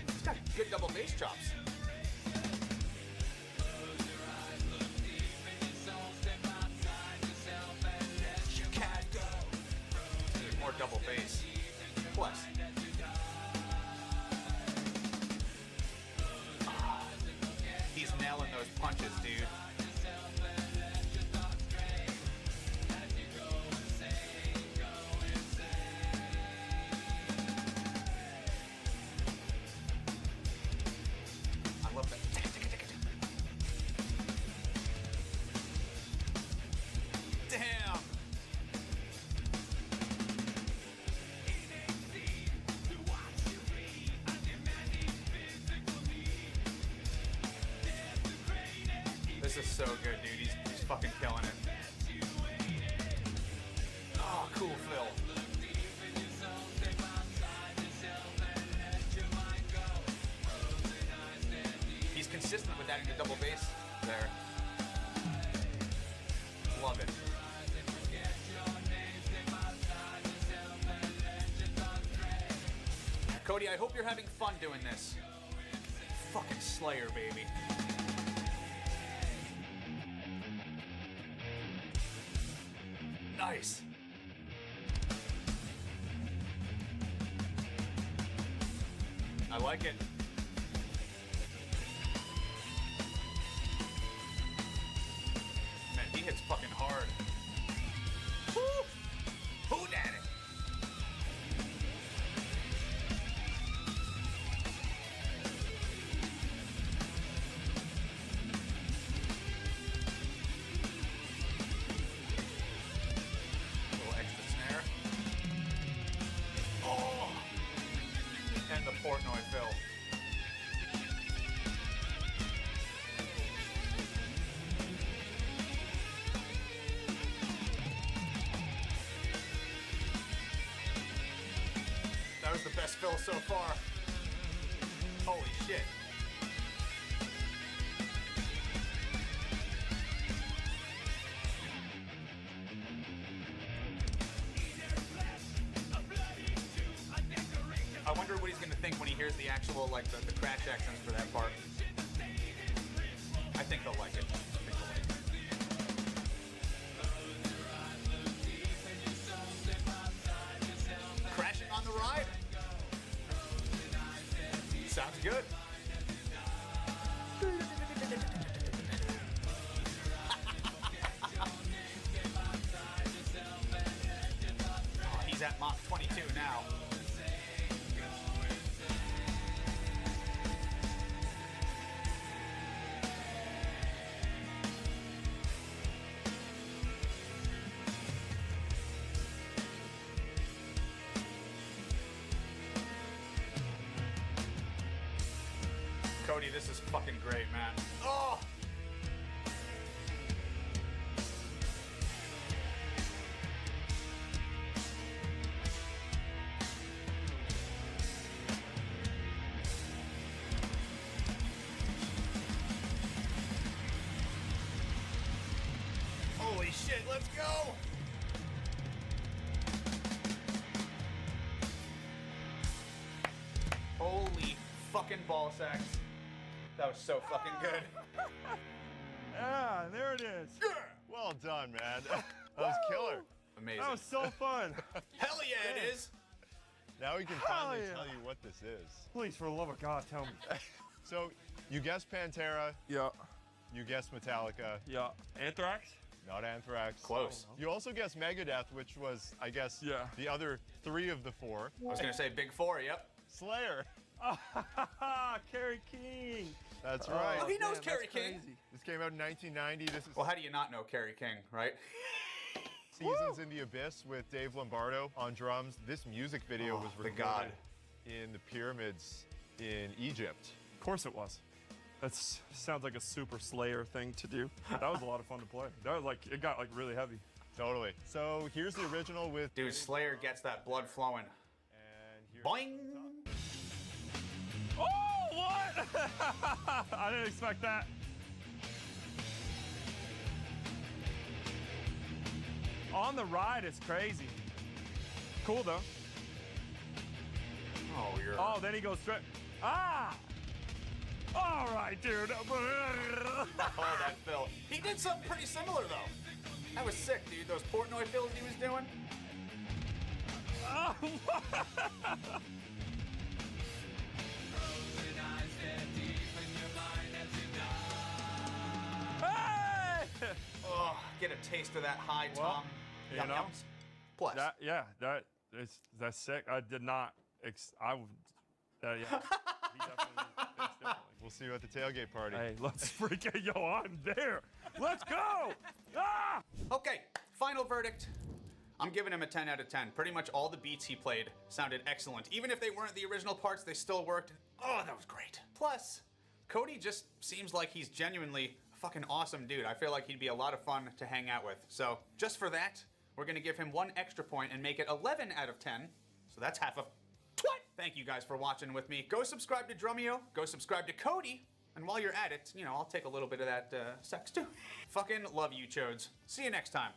He's got good double bass chops. More double bass. Plus. He's nailing those punches, dude. I love that. Damn. This is so good, dude. He's fucking killing it. Oh, cool fill. He's consistent with adding the double bass there. Love it. Cody, I hope you're having fun doing this. Fucking Slayer, baby. Nice. I like it. Man, he hits fucking hard. Woo! Who did it? Little extra snare. Oh! And the Portnoy fill. was the best fill so far. Holy shit. I wonder what he's gonna think when he hears the actual, like, the crash accents for that part. I think he'll like it. Crashing on the ride? Sounds good. Oh, he's at Mach 22 now. Cody, this is fucking great, man. Oh! Holy shit, let's go! Holy fucking ball sacks. That was so fucking good.
Yeah, there it is.
Well done, man. That was killer.
Amazing.
That was so fun.
Hell yeah, it is.
Now we can finally tell you what this is.
Please, for the love of God, tell me.
So, you guessed Pantera.
Yeah.
You guessed Metallica.
Yeah. Anthrax?
Not Anthrax.
Close.
You also guessed Megadeth, which was, I guess, the other 3 of the 4.
I was gonna say Big 4, yep.
Slayer.
Carrie King.
That's right.
Oh, he knows Carrie King.
This came out in 1990. This is
Well, how do you not know Carrie King, right?
Seasons in the Abyss with Dave Lombardo on drums. This music video was
the
recorded
god.
in the pyramids in Egypt.
Of course it was. That sounds like a super Slayer thing to do. That was a lot of fun to play. That was like, it got like really heavy.
Totally. So here's the original with...
Dude, Slayer gets that blood flowing.
And here's
Boing!
Oh, what? I didn't expect that. On the ride is crazy. Cool though.
Oh, you're...
Oh, then he goes straight. Ah! All right, dude.
Oh, that fill. He did something pretty similar, though. That was sick, dude. Those Portnoy fills he was doing.
Oh, hey!
Oh, get a taste of that high tom.
you
Yum
know,
yums. Plus.
That's sick. I did not. Yeah. He definitely.
We'll see you at the tailgate party.
Hey, let's freaking yo! I'm there. Let's go! Ah!
Okay, final verdict. I'm giving him a 10 out of 10. Pretty much all the beats he played sounded excellent. Even if they weren't the original parts, they still worked. Oh, that was great. Plus, Cody just seems like he's genuinely a fucking awesome dude. I feel like he'd be a lot of fun to hang out with. So, just for that, we're gonna give him 1 extra point and make it 11 out of 10. So that's half of what? Thank you guys for watching with me. Go subscribe to Drumeo. Go subscribe to Cody. And while you're at it, you know, I'll take a little bit of that sex too. Fucking love you, chodes. See you next time.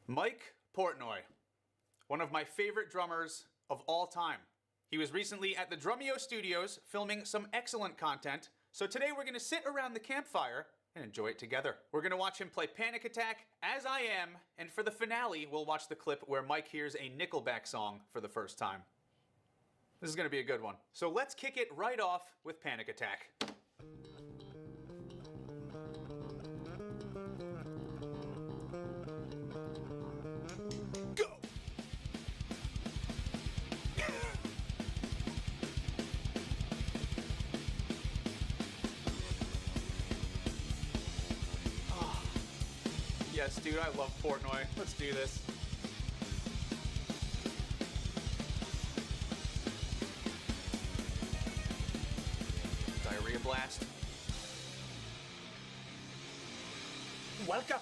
Mike Portnoy, one of my favorite drummers of all time. He was recently at the Drumeo Studios filming some excellent content, so today we're going to sit around the campfire and enjoy it together. We're going to watch him play Panic Attack, As I Am, and for the finale, we'll watch the clip where Mike hears a Nickelback song for the first time. This is going to be a good one. So let's kick it right off with Panic Attack. Go! Yes, dude, I love Portnoy. Let's do this. Diarrhea blast. Welcome.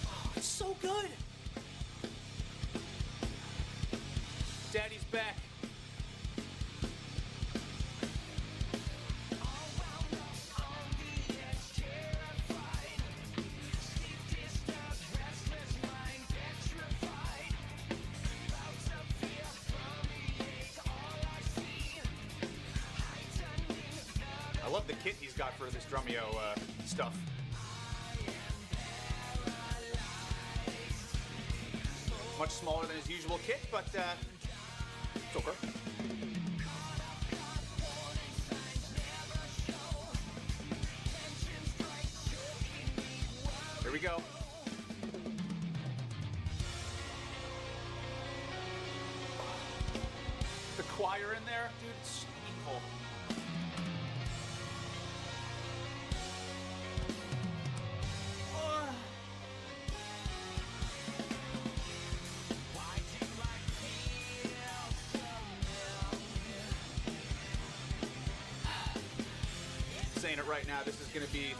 Oh, it's so good. Daddy's back. I love the kit he's got for this Drumeo stuff. Much smaller than his usual kit, but it's okay. Here we go. The choir in there, dude, it's evil. Saying it right now, this is gonna be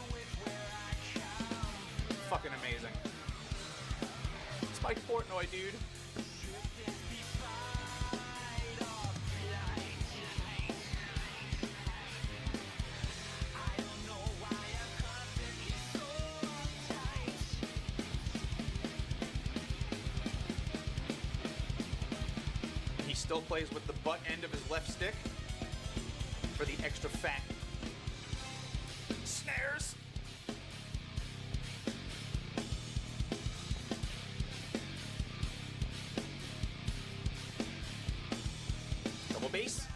fucking amazing. It's Mike Portnoy, dude. He still plays with the butt end of his left stick for the extra fat snares. Double bass.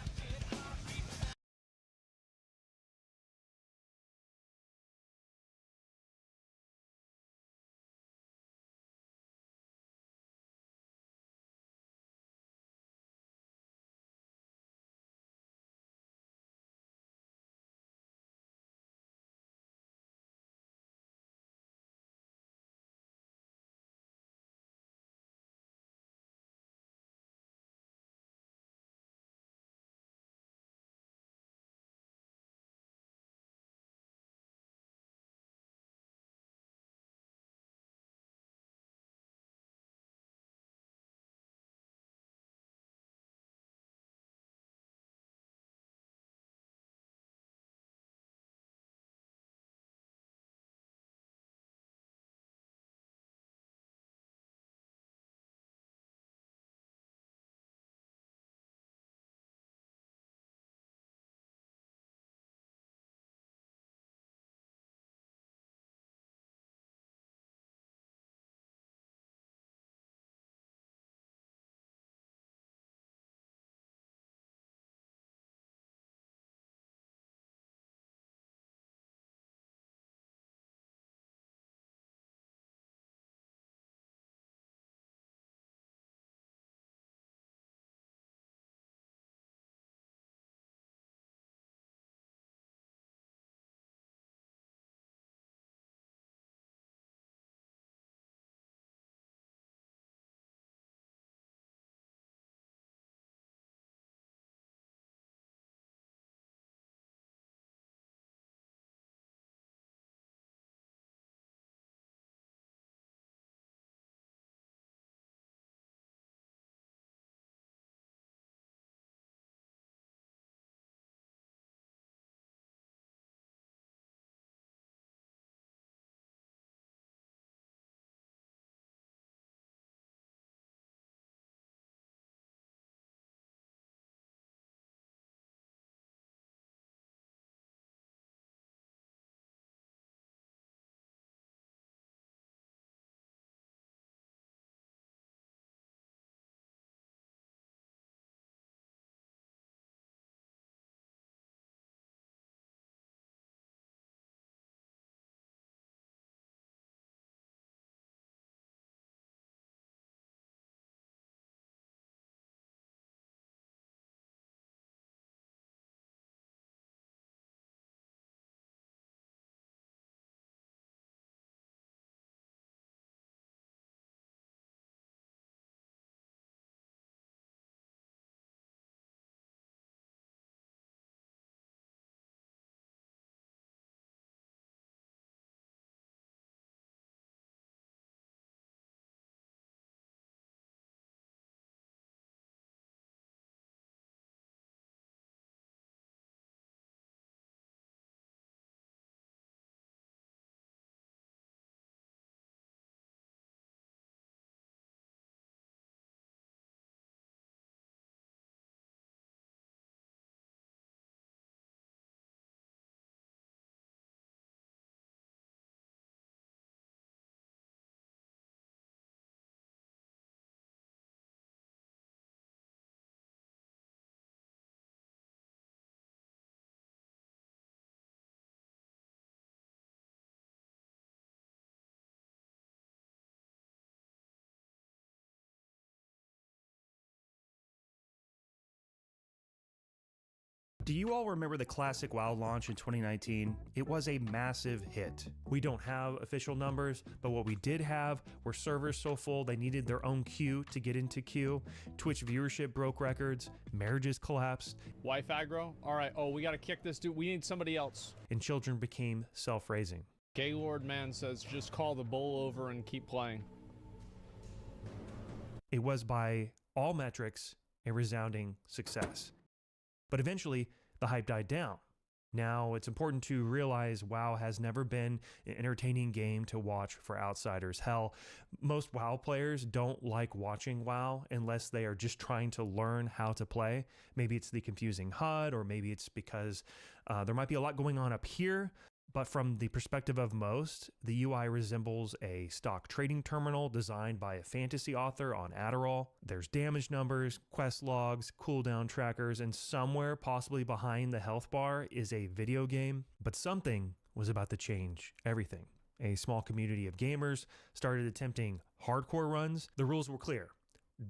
Do you all remember the classic WoW launch in 2019? It was a massive hit. We don't have official numbers, but what we did have were servers so full they needed their own queue to get into queue. Twitch viewership broke records, marriages collapsed.
Wife aggro? Alright, oh, we gotta kick this dude. We need somebody else.
And children became self-raising.
Gaylord man says just call the bull over and keep playing.
It was by all metrics a resounding success. But eventually, the hype died down. Now, it's important to realize WoW has never been an entertaining game to watch for outsiders. Hell, most WoW players don't like watching WoW unless they are just trying to learn how to play. Maybe it's the confusing HUD, or maybe it's because there might be a lot going on up here. But from the perspective of most, the UI resembles a stock trading terminal designed by a fantasy author on Adderall. There's damage numbers, quest logs, cooldown trackers, and somewhere, possibly behind the health bar, is a video game. But something was about to change everything. A small community of gamers started attempting hardcore runs. The rules were clear.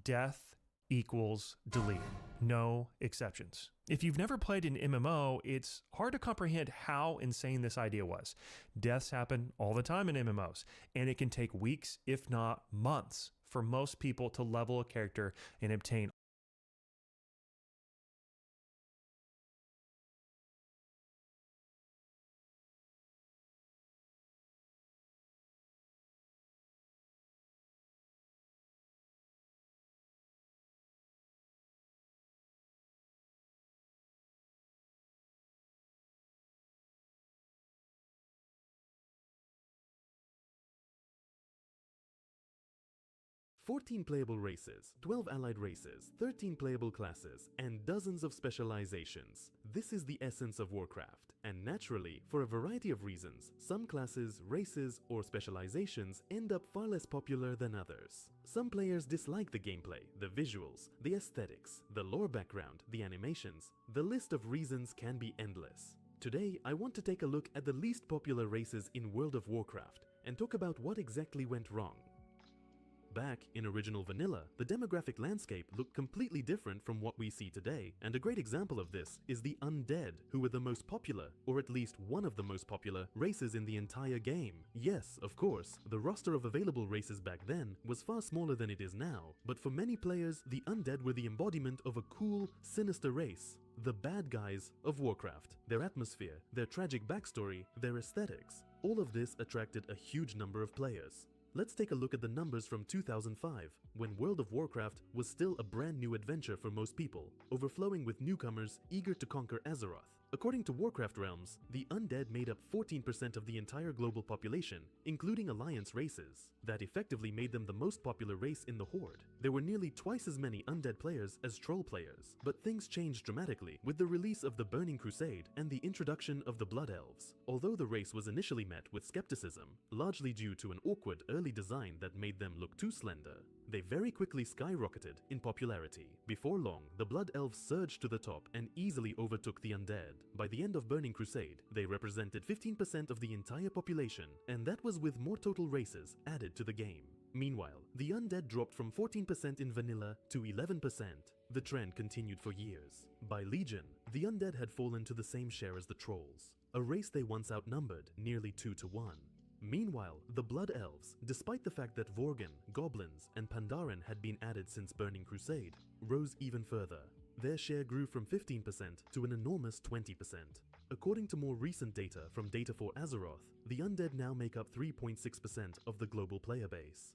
Death equals delete. No exceptions. If you've never played an MMO, it's hard to comprehend how insane this idea was. Deaths happen all the time in MMOs, and it can take weeks, if not months, for most people to level a character and obtain
"14 playable races, 12 allied races, 13 playable classes, and dozens of specializations. This is the essence of Warcraft, and naturally, for a variety of reasons, some classes, races, or specializations end up far less popular than others. Some players dislike the gameplay, the visuals, the aesthetics, the lore background, the animations. The list of reasons can be endless. Today, I want to take a look at the least popular races in World of Warcraft, and talk about what exactly went wrong. Back in original vanilla, the demographic landscape looked completely different from what we see today, and a great example of this is the Undead, who were the most popular, or at least one of the most popular, races in the entire game. Yes, of course, the roster of available races back then was far smaller than it is now, but for many players, the Undead were the embodiment of a cool, sinister race. The bad guys of Warcraft. Their atmosphere, their tragic backstory, their aesthetics. All of this attracted a huge number of players. Let's take a look at the numbers from 2005, when World of Warcraft was still a brand new adventure for most people, overflowing with newcomers eager to conquer Azeroth. According to Warcraft Realms, the Undead made up 14% of the entire global population, including alliance races. That effectively made them the most popular race in the Horde. There were nearly twice as many Undead players as Troll players. But things changed dramatically with the release of the Burning Crusade and the introduction of the Blood Elves. Although the race was initially met with skepticism, largely due to an awkward early design that made them look too slender, they very quickly skyrocketed in popularity. Before long, the Blood Elves surged to the top and easily overtook the Undead. By the end of Burning Crusade, they represented 15% of the entire population, and that was with more total races added to the game. Meanwhile, the Undead dropped from 14% in vanilla to 11%. The trend continued for years. By Legion, the Undead had fallen to the same share as the Trolls, a race they once outnumbered nearly 2-to-1. Meanwhile, the Blood Elves, despite the fact that Vorgan, Goblins, and Pandaren had been added since Burning Crusade, rose even further. Their share grew from 15% to an enormous 20%. According to more recent data from Data for Azeroth, the Undead now make up 3.6% of the global player base.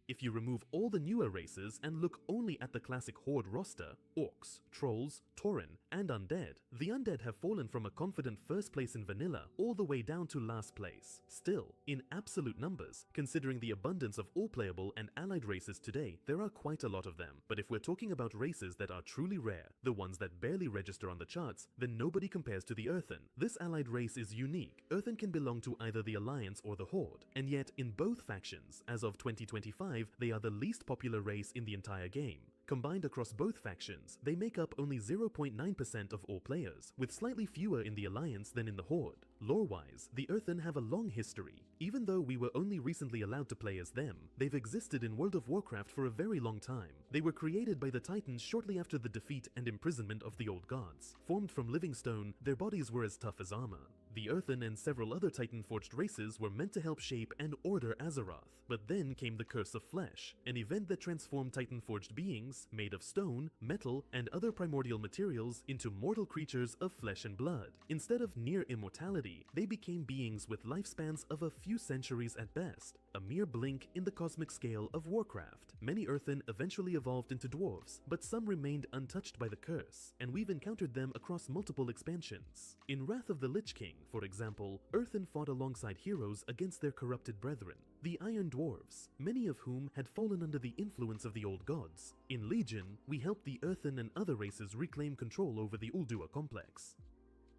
If you remove all the newer races and look only at the classic Horde roster, Orcs, Trolls, Tauren, and Undead, the Undead have fallen from a confident first place in vanilla all the way down to last place. Still, in absolute numbers, considering the abundance of all playable and allied races today, there are quite a lot of them. But if we're talking about races that are truly rare, the ones that barely register on the charts, then nobody compares to the Earthen. This allied race is unique. Earthen can belong to either the Alliance or the Horde, and yet in both factions, as of 2025, they are the least popular race in the entire game. Combined across both factions, they make up only 0.9% of all players, with slightly fewer in the Alliance than in the Horde. Lore-wise, the Earthen have a long history. Even though we were only recently allowed to play as them, they've existed in World of Warcraft for a very long time. They were created by the Titans shortly after the defeat and imprisonment of the old gods. Formed from living stone, their bodies were as tough as armor. The Earthen and several other Titan-forged races were meant to help shape and order Azeroth, but then came the Curse of Flesh, an event that transformed Titan-forged beings, made of stone, metal, and other primordial materials, into mortal creatures of flesh and blood. Instead of near immortality, they became beings with lifespans of a few centuries at best, a mere blink in the cosmic scale of Warcraft. Many Earthen eventually evolved into dwarves, but some remained untouched by the curse, and we've encountered them across multiple expansions. In Wrath of the Lich King, for example, Earthen fought alongside heroes against their corrupted brethren, the Iron Dwarves, many of whom had fallen under the influence of the old gods. In Legion, we helped the Earthen and other races reclaim control over the Uldua complex.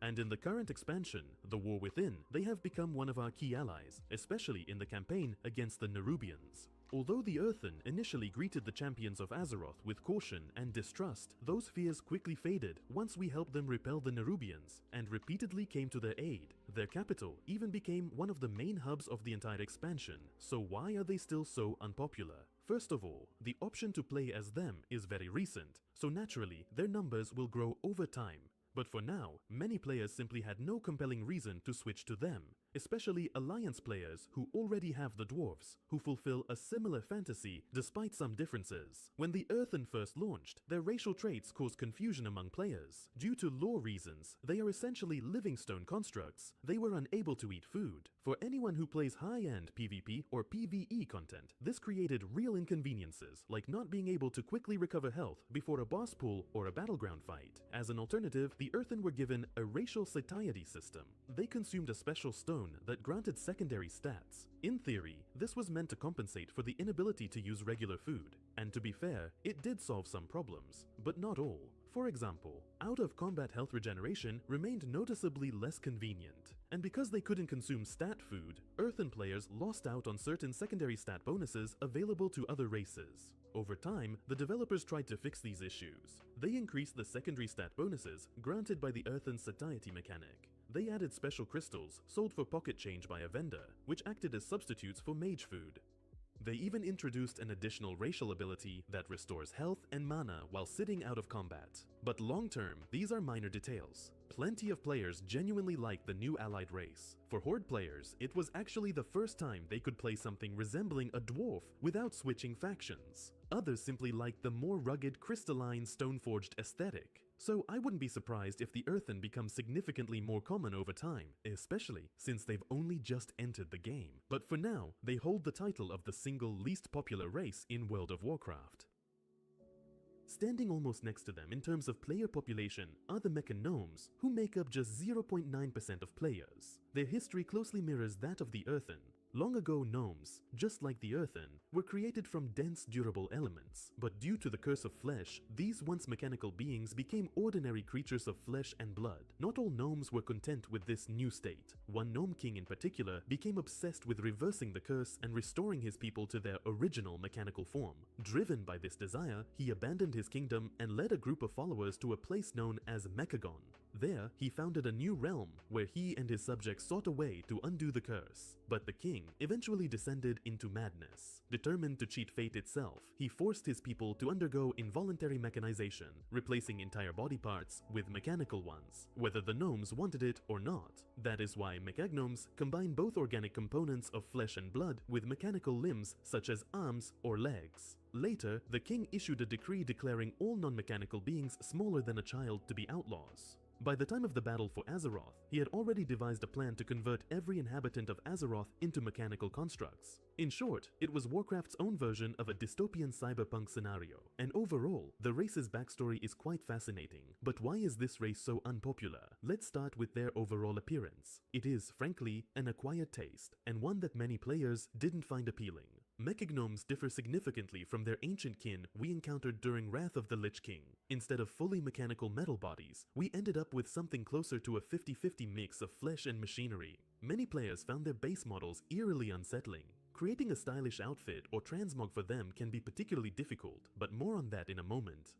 And in the current expansion, The War Within, they have become one of our key allies, especially in the campaign against the Nerubians. Although the Earthen initially greeted the champions of Azeroth with caution and distrust, those fears quickly faded once we helped them repel the Nerubians and repeatedly came to their aid. Their capital even became one of the main hubs of the entire expansion, so why are they still so unpopular? First of all, the option to play as them is very recent, so naturally their numbers will grow over time. But for now, many players simply had no compelling reason to switch to them, especially Alliance players who already have the dwarves, who fulfill a similar fantasy despite some differences. When the Earthen first launched, their racial traits caused confusion among players. Due to lore reasons, they are essentially living stone constructs. They were unable to eat food. For anyone who plays high-end PvP or PvE content, this created real inconveniences, like not being able to quickly recover health before a boss pool or a battleground fight. As an alternative, the Earthen were given a racial satiety system. They consumed a special stone that granted secondary stats. In theory, this was meant to compensate for the inability to use regular food. And to be fair, it did solve some problems, but not all. For example, out-of-combat health regeneration remained noticeably less convenient. And because they couldn't consume stat food, Earthen players lost out on certain secondary stat bonuses available to other races. Over time, the developers tried to fix these issues. They increased the secondary stat bonuses granted by the Earthen satiety mechanic. They added special crystals sold for pocket change by a vendor, which acted as substitutes for mage food. They even introduced an additional racial ability that restores health and mana while sitting out of combat. But long-term, these are minor details. Plenty of players genuinely like the new allied race. For Horde players, it was actually the first time they could play something resembling a dwarf without switching factions. Others simply liked the more rugged, crystalline, stone-forged aesthetic. So I wouldn't be surprised if the Earthen become significantly more common over time, especially since they've only just entered the game. But for now, they hold the title of the single least popular race in World of Warcraft. Standing almost next to them in terms of player population are the Mecha Gnomes, who make up just 0.9% of players. Their history closely mirrors that of the Earthen. Long ago, gnomes, just like the Earthen, were created from dense, durable elements. But due to the curse of flesh, these once mechanical beings became ordinary creatures of flesh and blood. Not all gnomes were content with this new state. One gnome king in particular became obsessed with reversing the curse and restoring his people to their original mechanical form. Driven by this desire, he abandoned his kingdom and led a group of followers to a place known as Mechagon. There, he founded a new realm where he and his subjects sought a way to undo the curse. But the king eventually descended into madness. Determined to cheat fate itself, he forced his people to undergo involuntary mechanization, replacing entire body parts with mechanical ones, whether the gnomes wanted it or not. That is why mechagnomes combine both organic components of flesh and blood with mechanical limbs such as arms or legs. Later, the king issued a decree declaring all non-mechanical beings smaller than a child to be outlaws. By the time of the battle for Azeroth, he had already devised a plan to convert every inhabitant of Azeroth into mechanical constructs. In short, it was Warcraft's own version of a dystopian cyberpunk scenario. And overall, the race's backstory is quite fascinating. But why is this race so unpopular? Let's start with their overall appearance. It is, frankly, an acquired taste, and one that many players didn't find appealing. Mechagnomes differ significantly from their ancient kin we encountered during Wrath of the Lich King. Instead of fully mechanical metal bodies, we ended up with something closer to a 50-50 mix of flesh and machinery. Many players found their base models eerily unsettling. Creating a stylish outfit or transmog for them can be particularly difficult, but more on that in a moment.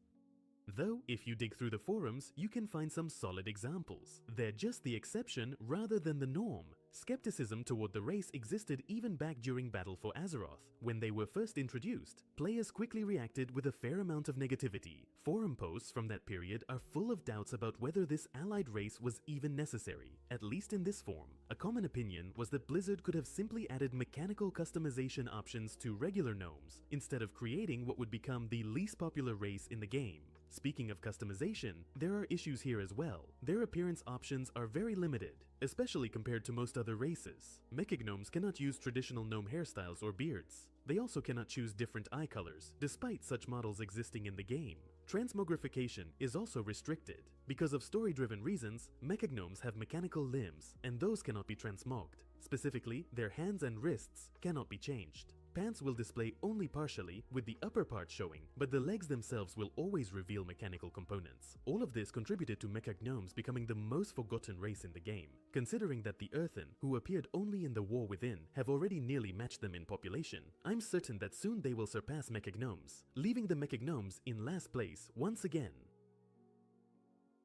Though, if you dig through the forums, you can find some solid examples. They're just the exception rather than the norm. Skepticism toward the race existed even back during Battle for Azeroth. When they were first introduced, players quickly reacted with a fair amount of negativity. Forum posts from that period are full of doubts about whether this allied race was even necessary, at least in this form. A common opinion was that Blizzard could have simply added mechanical customization options to regular gnomes, instead of creating what would become the least popular race in the game. Speaking of customization, there are issues here as well. Their appearance options are very limited, especially compared to most other races. Mechagnomes cannot use traditional gnome hairstyles or beards. They also cannot choose different eye colors, despite such models existing in the game. Transmogrification is also restricted. Because of story-driven reasons, mechagnomes have mechanical limbs, and those cannot be transmogged. Specifically, their hands and wrists cannot be changed. Pants will display only partially, with the upper part showing, but the legs themselves will always reveal mechanical components. All of this contributed to mechagnomes becoming the most forgotten race in the game, considering that the Earthen, who appeared only in the War Within, have already nearly matched them in population. I'm certain that soon they will surpass mechagnomes, leaving the mechagnomes in last place once again.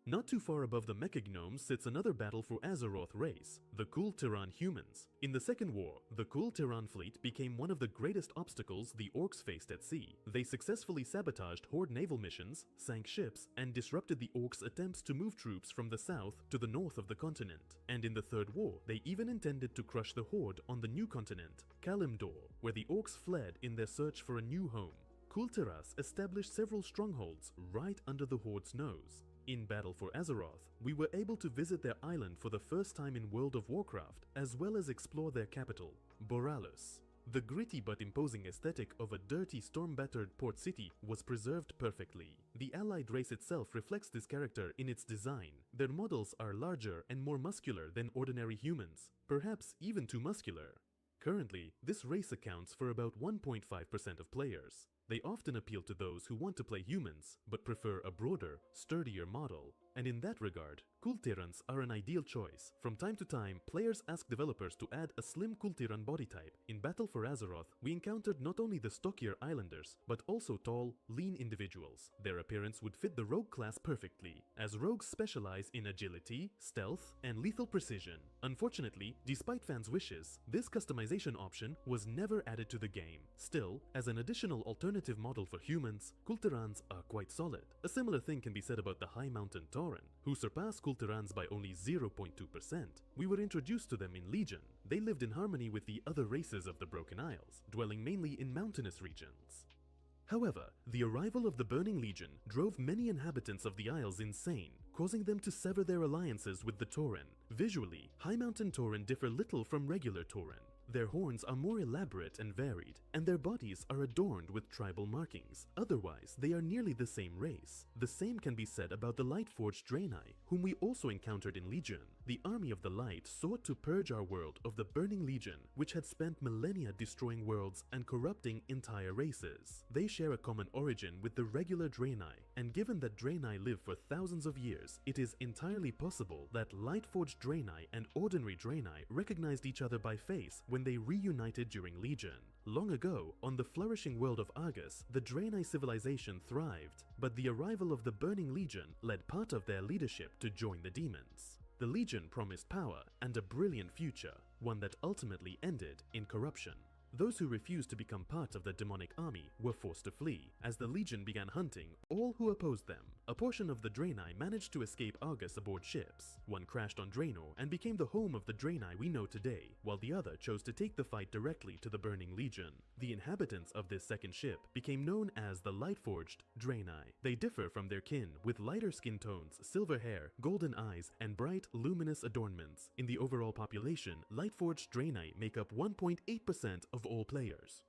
Not too far above the mechagnomes sits another battle for Azeroth race, the Kul Tiran humans. In the Second War, the Kul Tiran fleet became one of the greatest obstacles the orcs faced at sea. They successfully sabotaged Horde naval missions, sank ships, and disrupted the orcs' attempts to move troops from the south to the north of the continent. And in the Third War, they even intended to crush the Horde on the new continent, Kalimdor, where the orcs fled in their search for a new home. Kul Tiras established several strongholds right under the Horde's nose. In Battle for Azeroth, we were able to visit their island for the first time in World of Warcraft, as well as explore their capital, Boralus. The gritty but imposing aesthetic of a dirty, storm-battered port city was preserved perfectly. The allied race itself reflects this character in its design. Their models are larger and more muscular than ordinary humans, perhaps even too muscular. Currently, this race accounts for about 1.5% of players. They often appeal to those who want to play humans, but prefer a broader, sturdier model. And in that regard, Kul Tirans are an ideal choice. From time to time, players ask developers to add a slim Kul Tiran body type. In Battle for Azeroth, we encountered not only the stockier islanders, but also tall, lean individuals. Their appearance would fit the rogue class perfectly, as rogues specialize in agility, stealth, and lethal precision. Unfortunately, despite fans' wishes, this customization option was never added to the game. Still, as an additional alternative model for humans, Kul Tirans are quite solid. A similar thing can be said about the High Mountain Tauren, who surpassed Kul Tirans by only 0.2%. We were introduced to them in Legion. They lived in harmony with the other races of the Broken Isles, dwelling mainly in mountainous regions. However, the arrival of the Burning Legion drove many inhabitants of the Isles insane, causing them to sever their alliances with the Tauren. Visually, High Mountain Tauren differ little from regular Tauren. Their horns are more elaborate and varied, and their bodies are adorned with tribal markings. Otherwise, they are nearly the same race. The same can be said about the Lightforged Draenei, whom we also encountered in Legion. The Army of the Light sought to purge our world of the Burning Legion, which had spent millennia destroying worlds and corrupting entire races. They share a common origin with the regular Draenei, and given that Draenei live for thousands of years, it is entirely possible that Lightforged Draenei and ordinary Draenei recognized each other by face when they reunited during Legion. Long ago, on the flourishing world of Argus, the Draenei civilization thrived, but the arrival of the Burning Legion led part of their leadership to join the demons. The Legion promised power and a brilliant future, one that ultimately ended in corruption. Those who refused to become part of the demonic army were forced to flee, as the Legion began hunting all who opposed them. A portion of the Draenei managed to escape Argus aboard ships. One crashed on Draenor and became the home of the Draenei we know today, while the other chose to take the fight directly to the Burning Legion. The inhabitants of this second ship became known as the Lightforged Draenei. They differ from their kin with lighter skin tones, silver hair, golden eyes, and bright, luminous adornments. In the overall population, Lightforged Draenei make up 1.8% of all players.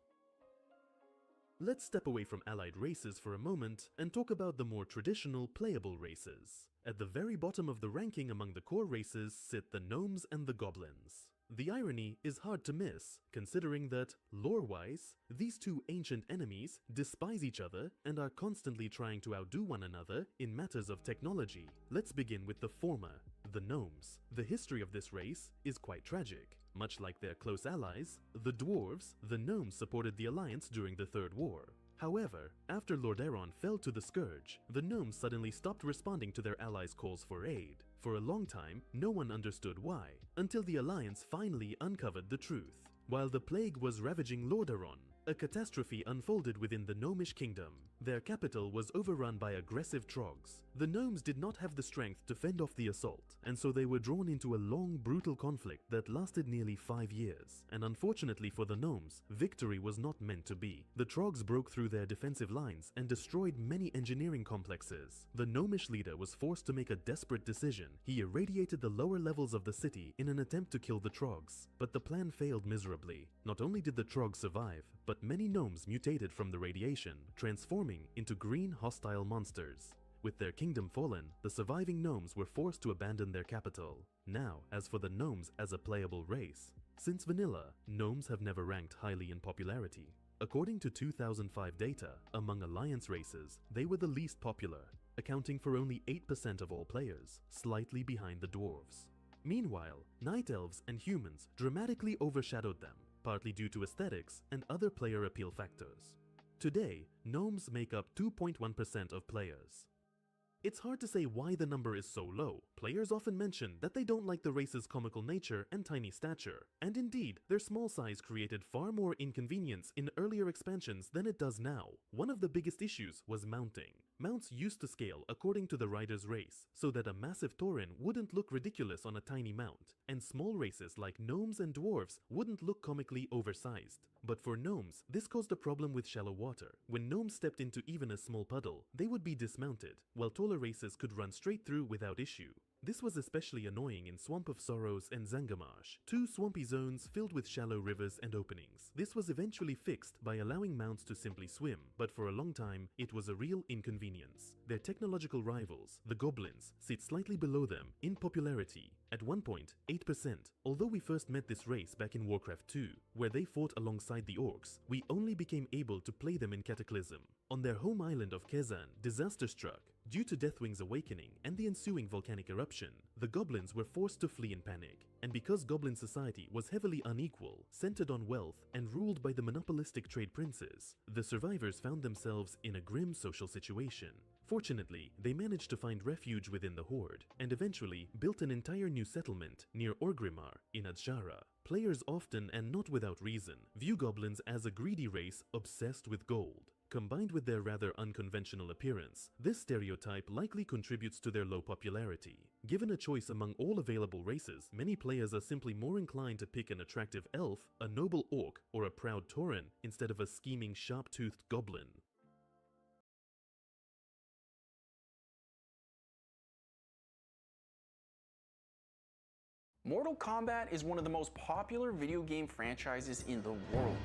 Let's step away from allied races for a moment and talk about the more traditional playable races. At the very bottom of the ranking among the core races sit the gnomes and the goblins. The irony is hard to miss, considering that, lore-wise, these two ancient enemies despise each other and are constantly trying to outdo one another in matters of technology. Let's begin with the former, the gnomes. The history of this race is quite tragic. Much like their close allies, the dwarves, the gnomes supported the alliance during the Third War. However, after Lordaeron fell to the Scourge, the gnomes suddenly stopped responding to their allies' calls for aid. For a long time, no one understood why, until the Alliance finally uncovered the truth. While the plague was ravaging Lordaeron, a catastrophe unfolded within the Gnomish kingdom. Their capital was overrun by aggressive trogs. The gnomes did not have the strength to fend off the assault, and so they were drawn into a long, brutal conflict that lasted nearly 5 years. And unfortunately for the gnomes, victory was not meant to be. The trogs broke through their defensive lines and destroyed many engineering complexes. The gnomish leader was forced to make a desperate decision. He irradiated the lower levels of the city in an attempt to kill the trogs, but the plan failed miserably. Not only did the trogs survive, but many gnomes mutated from the radiation, transforming into green hostile monsters. With their kingdom fallen, the surviving gnomes were forced to abandon their capital. Now, as for the gnomes as a playable race, since vanilla, gnomes have never ranked highly in popularity. According to 2005 data, among Alliance races, they were the least popular, accounting for only 8% of all players, slightly behind the dwarves. Meanwhile, night elves and humans dramatically overshadowed them, partly due to aesthetics and other player appeal factors. Today, gnomes make up 2.1% of players. It's hard to say why the number is so low. Players often mention that they don't like the race's comical nature and tiny stature, and indeed, their small size created far more inconvenience in earlier expansions than it does now. One of the biggest issues was mounting. Mounts used to scale according to the rider's race, so that a massive tauren wouldn't look ridiculous on a tiny mount, and small races like gnomes and dwarves wouldn't look comically oversized. But for gnomes, this caused a problem with shallow water. When gnomes stepped into even a small puddle, they would be dismounted, while taller races could run straight through without issue. This was especially annoying in Swamp of Sorrows and Zangarmarsh, two swampy zones filled with shallow rivers and openings. This was eventually fixed by allowing mounts to simply swim, but for a long time, it was a real inconvenience. Their technological rivals, the goblins, sit slightly below them in popularity, at one point 8%. Although we first met this race back in Warcraft 2, where they fought alongside the orcs, we only became able to play them in Cataclysm. On their home island of Kezan, disaster struck. Due to Deathwing's awakening and the ensuing volcanic eruption, the goblins were forced to flee in panic. And because goblin society was heavily unequal, centered on wealth, and ruled by the monopolistic trade princes, the survivors found themselves in a grim social situation. Fortunately, they managed to find refuge within the Horde, and eventually built an entire new settlement near Orgrimmar in Adjara. Players often, and not without reason, view goblins as a greedy race obsessed with gold. Combined with their rather unconventional appearance, this stereotype likely contributes to their low popularity. Given a choice among all available races, many players are simply more inclined to pick an attractive elf, a noble orc, or a proud tauren instead of a scheming sharp-toothed goblin.
Mortal Kombat is one of the most popular video game franchises in the world,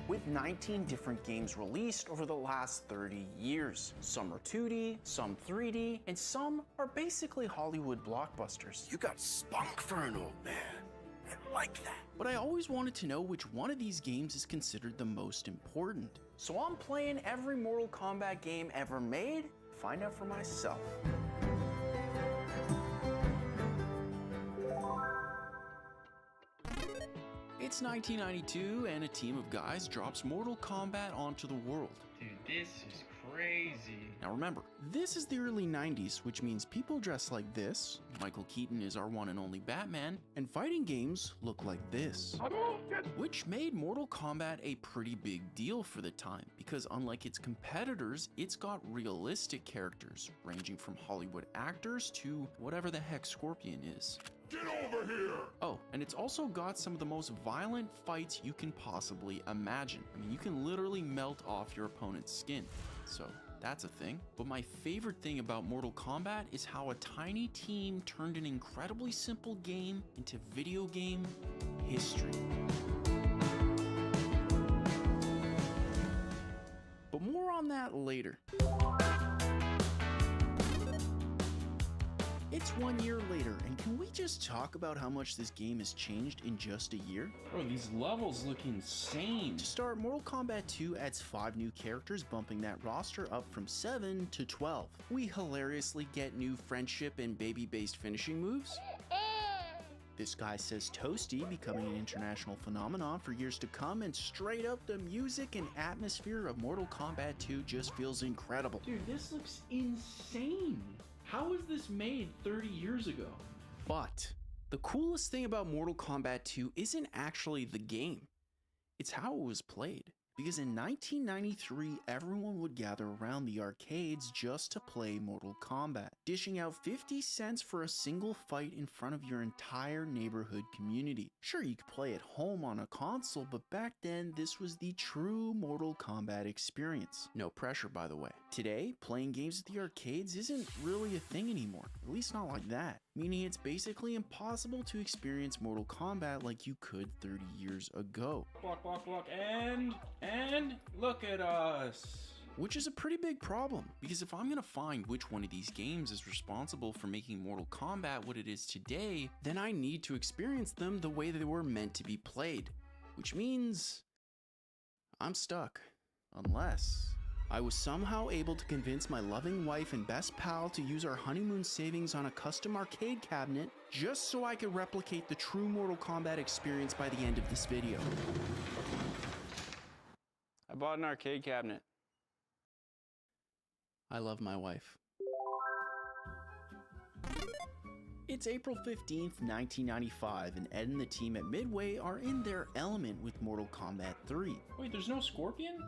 with 19 different games released over the last 30 years. Some are 2D, some 3D, and some are basically Hollywood blockbusters.
You got spunk for an old man. I like that.
But I always wanted to know which one of these games is considered the most important. So I'm playing every Mortal Kombat game ever made, to find out for myself. It's 1992 and a team of guys drops Mortal Kombat onto the world.
Dude, this is crazy.
Now remember, this is the early 90s, which means people dress like this, Michael Keaton is our one and only Batman, and fighting games look like this. Which made Mortal Kombat a pretty big deal for the time, because unlike its competitors, it's got realistic characters, ranging from Hollywood actors to whatever the heck Scorpion is.
Get over here!
Oh, and it's also got some of the most violent fights you can possibly imagine. I mean, you can literally melt off your opponent's skin. So that's a thing. But my favorite thing about Mortal Kombat is how a tiny team turned an incredibly simple game into video game history. But more on that later. It's 1 year later, and can we just talk about how much this game has changed in just a year?
Bro, these levels look insane.
To start, Mortal Kombat 2 adds 5 new characters, bumping that roster up from 7 to 12. We hilariously get new friendship and baby-based finishing moves. This guy says Toasty, becoming an international phenomenon for years to come, and straight up the music and atmosphere of Mortal Kombat 2 just feels incredible.
Dude, this looks insane. How was this made 30 years ago?
But the coolest thing about Mortal Kombat 2 isn't actually the game, it's how it was played. Because in 1993, everyone would gather around the arcades just to play Mortal Kombat, dishing out 50 cents for a single fight in front of your entire neighborhood community. Sure, you could play at home on a console, but back then, this was the true Mortal Kombat experience. No pressure, by the way. Today, playing games at the arcades isn't really a thing anymore, at least not like that. Meaning it's basically impossible to experience Mortal Kombat like you could 30 years ago.
Walk, and look at us.
Which is a pretty big problem, because if I'm gonna find which one of these games is responsible for making Mortal Kombat what it is today, then I need to experience them the way they were meant to be played. Which means I'm stuck. Unless I was somehow able to convince my loving wife and best pal to use our honeymoon savings on a custom arcade cabinet just so I could replicate the true Mortal Kombat experience by the end of this video.
I bought an arcade cabinet.
I love my wife. It's April 15th, 1995, and Ed and the team at Midway are in their element with Mortal Kombat 3.
Wait, there's no Scorpion?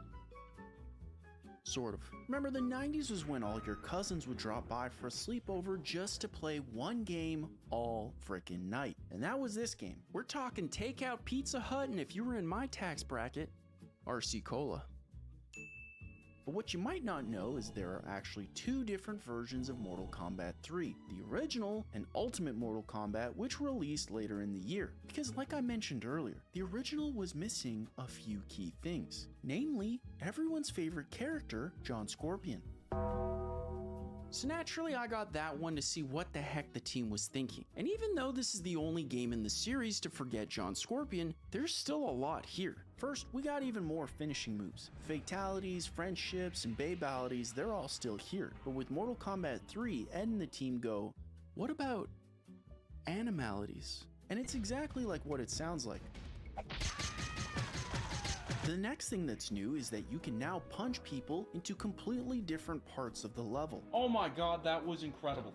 Sort of. Remember, the 90s was when all your cousins would drop by for a sleepover just to play one game all frickin' night. And that was this game. We're talking takeout Pizza Hut, and if you were in my tax bracket, RC Cola. But what you might not know is there are actually two different versions of Mortal Kombat 3, the original and Ultimate Mortal Kombat, which released later in the year. Because like I mentioned earlier, the original was missing a few key things, namely everyone's favorite character, John Scorpion. So naturally I got that one to see what the heck the team was thinking. And even though this is the only game in the series to forget John Scorpion, there's still a lot here. First, we got even more finishing moves. Fatalities, friendships, and babalities, they're all still here. But with Mortal Kombat 3, Ed and the team go, what about animalities? And it's exactly like what it sounds like. The next thing that's new is that you can now punch people into completely different parts of the level.
Oh my god, that was incredible.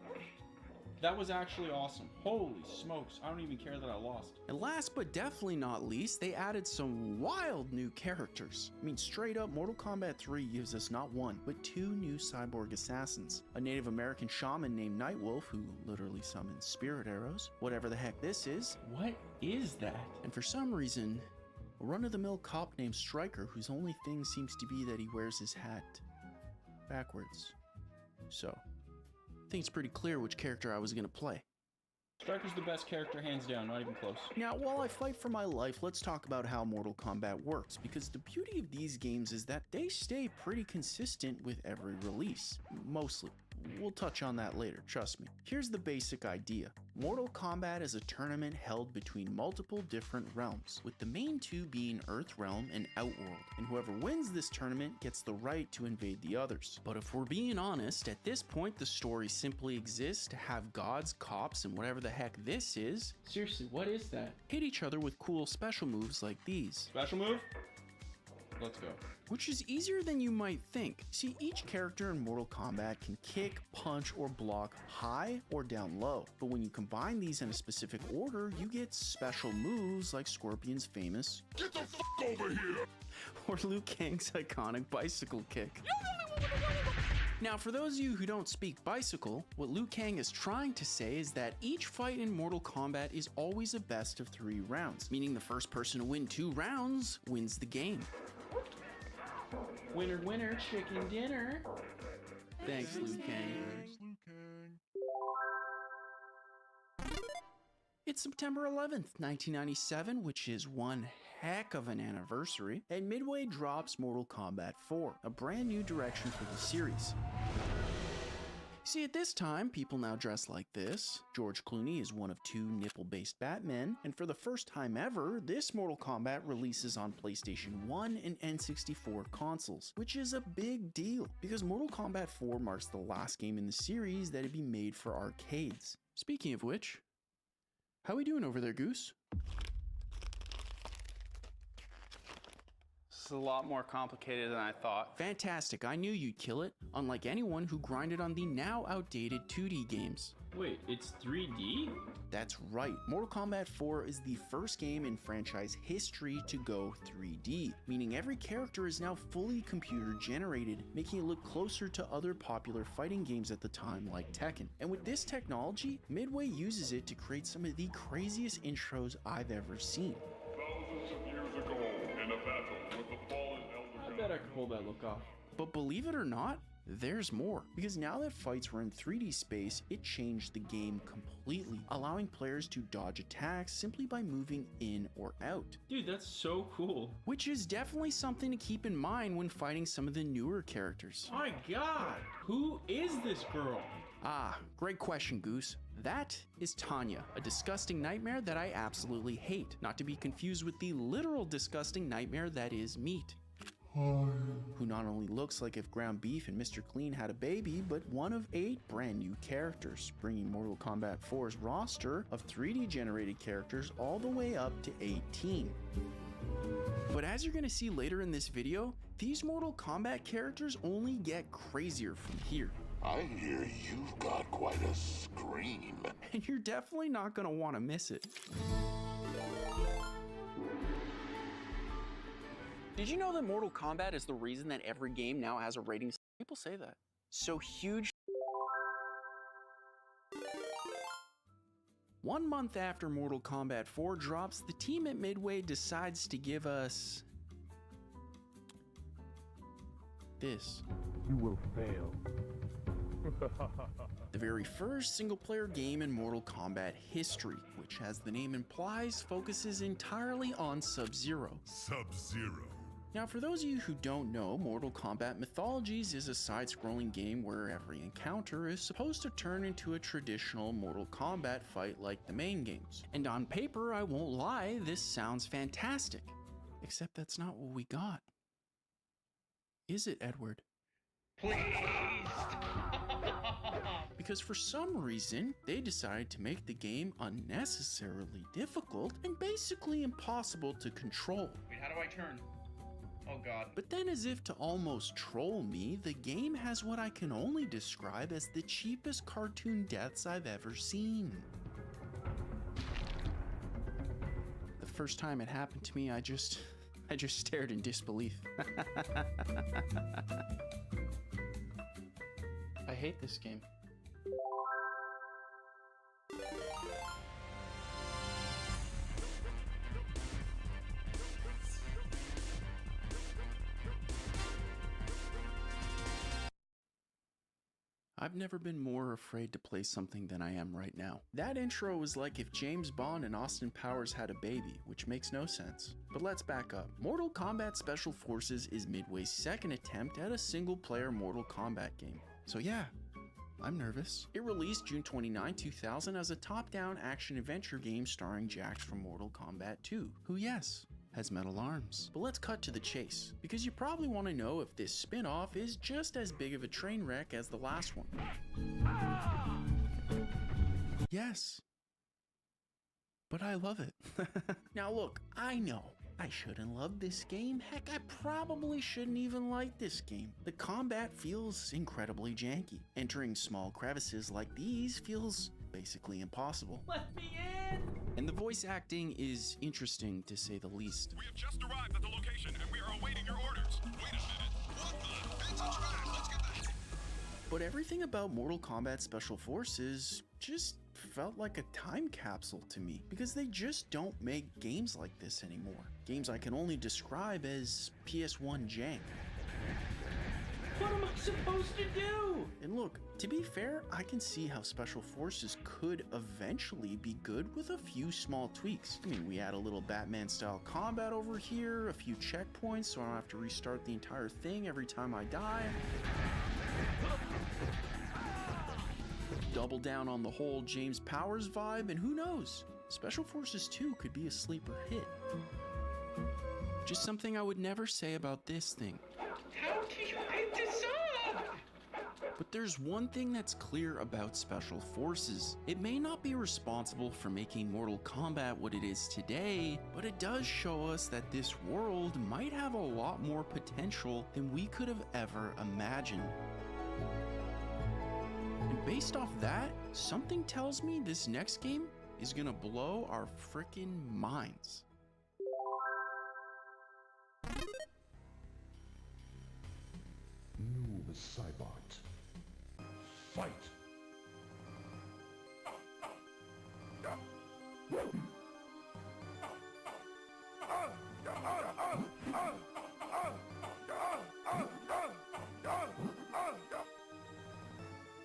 That was actually awesome. Holy smokes, I don't even care that I lost.
And last but definitely not least, they added some wild new characters. I mean, straight up, Mortal Kombat 3 gives us not one, but two new cyborg assassins. A Native American shaman named Nightwolf, who literally summons spirit arrows, whatever the heck this is.
What is that?
And for some reason, a run-of-the-mill cop named Stryker, whose only thing seems to be that he wears his hat backwards. So, I think it's pretty clear which character I was gonna play.
Stryker's the best character, hands down, not even close.
Now, while I fight for my life, let's talk about how Mortal Kombat works, because the beauty of these games is that they stay pretty consistent with every release. Mostly. We'll touch on that later, trust me. Here's the basic idea. Mortal Kombat is a tournament held between multiple different realms, with the main two being Earthrealm and Outworld, and whoever wins this tournament gets the right to invade the others. But if we're being honest, at this point the story simply exists to have gods, cops, and whatever the heck this is,
seriously, what is that?
hit each other with cool special moves like these.
Special move? Let's go.
Which is easier than you might think. See, each character in Mortal Kombat can kick, punch, or block high or down low. But when you combine these in a specific order, you get special moves like Scorpion's famous "Get the f*** over here!" or Liu Kang's iconic bicycle kick. Now, for those of you who don't speak bicycle, what Liu Kang is trying to say is that each fight in Mortal Kombat is always a best of 3 rounds, meaning the first person to win 2 rounds wins the game.
Winner, winner, chicken dinner.
Thanks, Liu Kang. It's September 11th, 1997, which is one heck of an anniversary, and Midway drops Mortal Kombat 4, a brand new direction for the series. See, at this time, people now dress like this. George Clooney is one of 2 nipple-based Batmen, and for the first time ever, this Mortal Kombat releases on PlayStation 1 and N64 consoles, which is a big deal, because Mortal Kombat 4 marks the last game in the series that had been made for arcades. Speaking of which, How we doing over there, Goose?
This is a lot more complicated than I thought.
Fantastic, I knew you'd kill it, unlike anyone who grinded on the now outdated 2D games.
Wait, it's 3D?
That's right, Mortal Kombat 4 is the first game in franchise history to go 3D, meaning every character is now fully computer generated, making it look closer to other popular fighting games at the time like Tekken. And with this technology, Midway uses it to create some of the craziest intros I've ever seen.
Thousands of years ago, in a battle with the fallen Elder
I bet I could pull that look off.
But believe it or not, there's more, because now that fights were in 3D space, it changed the game completely, allowing players to dodge attacks simply by moving in or out.
Dude, that's so cool.
Which is definitely something to keep in mind when fighting some of the newer characters.
My god, who is this girl?
Ah, great question, Goose. That is Tanya, a disgusting nightmare that I absolutely hate, not to be confused with the literal disgusting nightmare that is meat. Who not only looks like if ground beef and Mr. Clean had a baby, but one of 8 brand new characters, bringing Mortal Kombat 4's roster of 3D generated characters all the way up to 18. But as you're gonna see later in this video, these Mortal Kombat characters only get crazier from here.
I hear you've got quite a scream.
And you're definitely not gonna wanna miss it. Did you know that Mortal Kombat is the reason that every game now has a rating? People say that. So huge. 1 month after Mortal Kombat 4 drops, the team at Midway decides to give us this.
You will fail.
The very first single-player game in Mortal Kombat history, which, as the name implies, focuses entirely on Sub-Zero.
Sub-Zero.
Now, for those of you who don't know, Mortal Kombat Mythologies is a side-scrolling game where every encounter is supposed to turn into a traditional Mortal Kombat fight like the main games. And on paper, I won't lie, this sounds fantastic. Except that's not what we got. Is it, Edward?
Please.
Because for some reason, they decided to make the game unnecessarily difficult and basically impossible to control.
Wait, how do I turn? Oh god.
But then, as if to almost troll me, the game has what I can only describe as the cheapest cartoon deaths I've ever seen. The first time it happened to me, I just stared in disbelief. I hate this game. I've never been more afraid to play something than I am right now. That intro was like if James Bond and Austin Powers had a baby, which makes no sense. But let's back up. Mortal Kombat Special Forces is Midway's second attempt at a single-player Mortal Kombat game. So yeah, I'm nervous. It released June 29, 2000 as a top-down action-adventure game starring Jax from Mortal Kombat 2, who, yes, has metal arms. But let's cut to the chase, because you probably want to know if this spin-off is just as big of a train wreck as the last one. Yes. But I love it. Now look, I know I shouldn't love this game. Heck, I probably shouldn't even like this game. The combat feels incredibly janky. Entering small crevices like these feels basically impossible.
Let me in!
And the voice acting is interesting, to say the least.
We have just arrived at the location and we are awaiting your orders. Wait a minute. What the? It's a trap. Let's get that.
But everything about Mortal Kombat Special Forces just felt like a time capsule to me, because they just don't make games like this anymore. Games I can only describe as PS1 jank.
What am I supposed to do?
And look, to be fair, I can see how Special Forces could eventually be good with a few small tweaks. I mean, we add a little Batman-style combat over here, a few checkpoints so I don't have to restart the entire thing every time I die. Double down on the whole James Powers vibe, and who knows, Special Forces 2 could be a sleeper hit. Just something I would never say about this thing.
How did you pick this up?
But there's one thing that's clear about Special Forces. It may not be responsible for making Mortal Kombat what it is today, but it does show us that this world might have a lot more potential than we could have ever imagined. And based off that, something tells me this next game is gonna blow our frickin' minds.
New Cybot. Fight!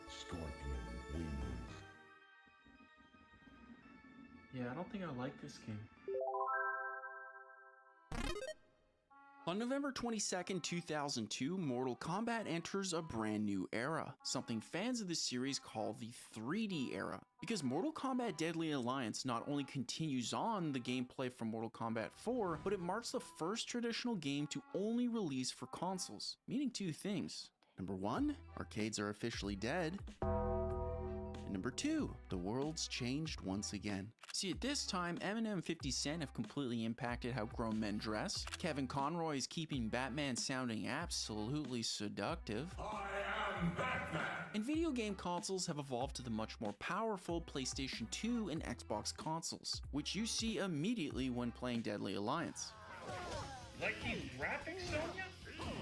Scorpion wins.
Yeah, I don't think I like this game.
On November 22nd, 2002, Mortal Kombat enters a brand new era, something fans of the series call the 3D era, because Mortal Kombat Deadly Alliance not only continues on the gameplay from Mortal Kombat 4, but it marks the first traditional game to only release for consoles, meaning two things. Number one, arcades are officially dead. And number two, the world's changed once again. See, at this time, Eminem and 50 Cent have completely impacted how grown men dress. Kevin Conroy is keeping Batman sounding absolutely seductive.
I am Batman!
And video game consoles have evolved to the much more powerful PlayStation 2 and Xbox consoles, which you see immediately when playing Deadly Alliance.
Like these graphics, Sonya?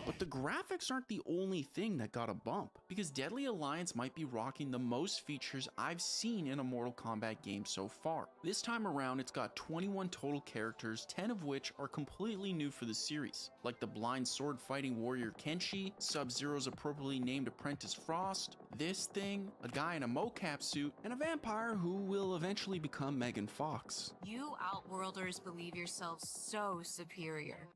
But the graphics aren't the only thing that got a bump, because Deadly Alliance might be rocking the most features I've seen in a Mortal Kombat game so far. This time around, it's got 21 total characters, 10 of which are completely new for the series, like the blind sword fighting warrior Kenshi, Sub-Zero's appropriately named apprentice Frost, this thing, a guy in a mocap suit, and a vampire who will eventually become Megan Fox.
You Outworlders believe yourselves so superior.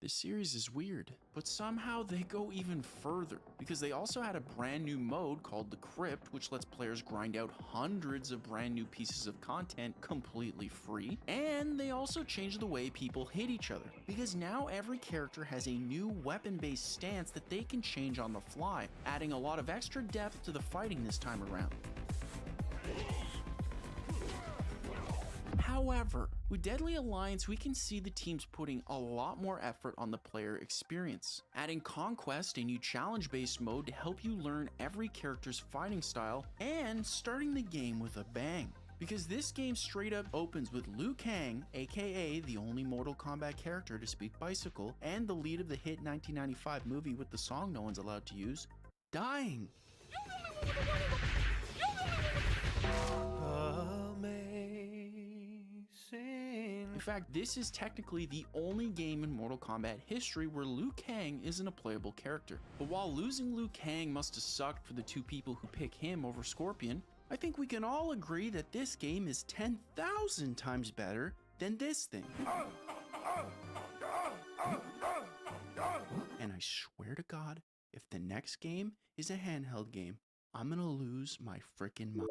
This series is weird, but somehow they go even further, because they also had a brand new mode called the Crypt, which lets players grind out hundreds of brand new pieces of content completely free, and they also changed the way people hit each other, because now every character has a new weapon-based stance that they can change on the fly, adding a lot of extra depth to the fighting this time around. However, with Deadly Alliance, we can see the teams putting a lot more effort on the player experience, adding Conquest, a new challenge-based mode to help you learn every character's fighting style, and starting the game with a bang. Because this game straight up opens with Liu Kang, aka the only Mortal Kombat character to speak bicycle, and the lead of the hit 1995 movie with the song no one's allowed to use, dying. In fact, this is technically the only game in Mortal Kombat history where Liu Kang isn't a playable character. But while losing Liu Kang must have sucked for the two people who pick him over Scorpion, I think we can all agree that this game is 10,000 times better than this thing. And I swear to God, if the next game is a handheld game, I'm gonna lose my frickin' mind.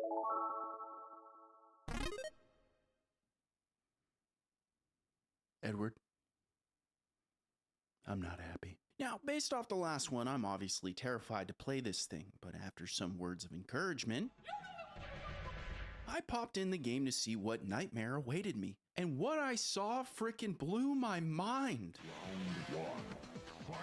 Edward, I'm not happy. Now, based off the last one, I'm obviously terrified to play this thing, but after some words of encouragement, I popped in the game to see what nightmare awaited me. And what I saw frickin' blew my mind.
Round one. Fight!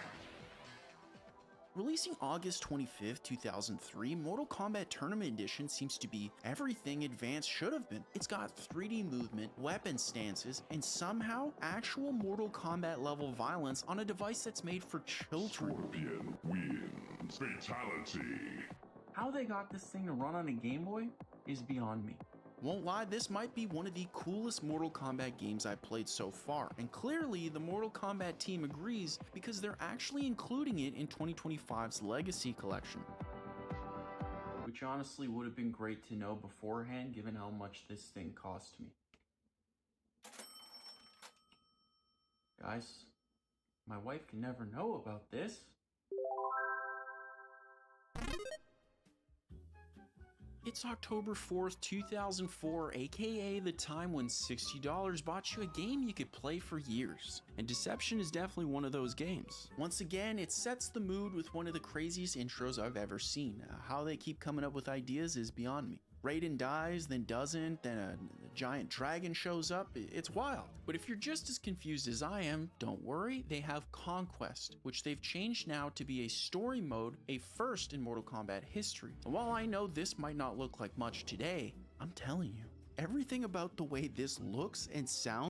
Releasing August 25th, 2003, Mortal Kombat Tournament Edition seems to be everything Advance should have been. It's got 3D movement, weapon stances, and somehow actual Mortal Kombat level violence on a device that's made for children.
Scorpion wins. Fatality.
How they got this thing to run on a Game Boy is beyond me.
Won't lie, this might be one of the coolest Mortal Kombat games I've played so far, and clearly the Mortal Kombat team agrees because they're actually including it in 2025's Legacy Collection.
Which honestly would have been great to know beforehand given how much this thing cost me. Guys, my wife can never know about this.
It's October 4th, 2004, aka the time when $60 bought you a game you could play for years. And Deception is definitely one of those games. Once again, it sets the mood with one of the craziest intros I've ever seen. How they keep coming up with ideas is beyond me. Raiden dies, then doesn't, then a giant dragon shows up. It's wild. But if you're just as confused as I am, don't worry, they have Conquest, which they've changed now to be a story mode, a first in Mortal Kombat history. And while I know this might not look like much today, I'm telling you, everything about the way this looks and sounds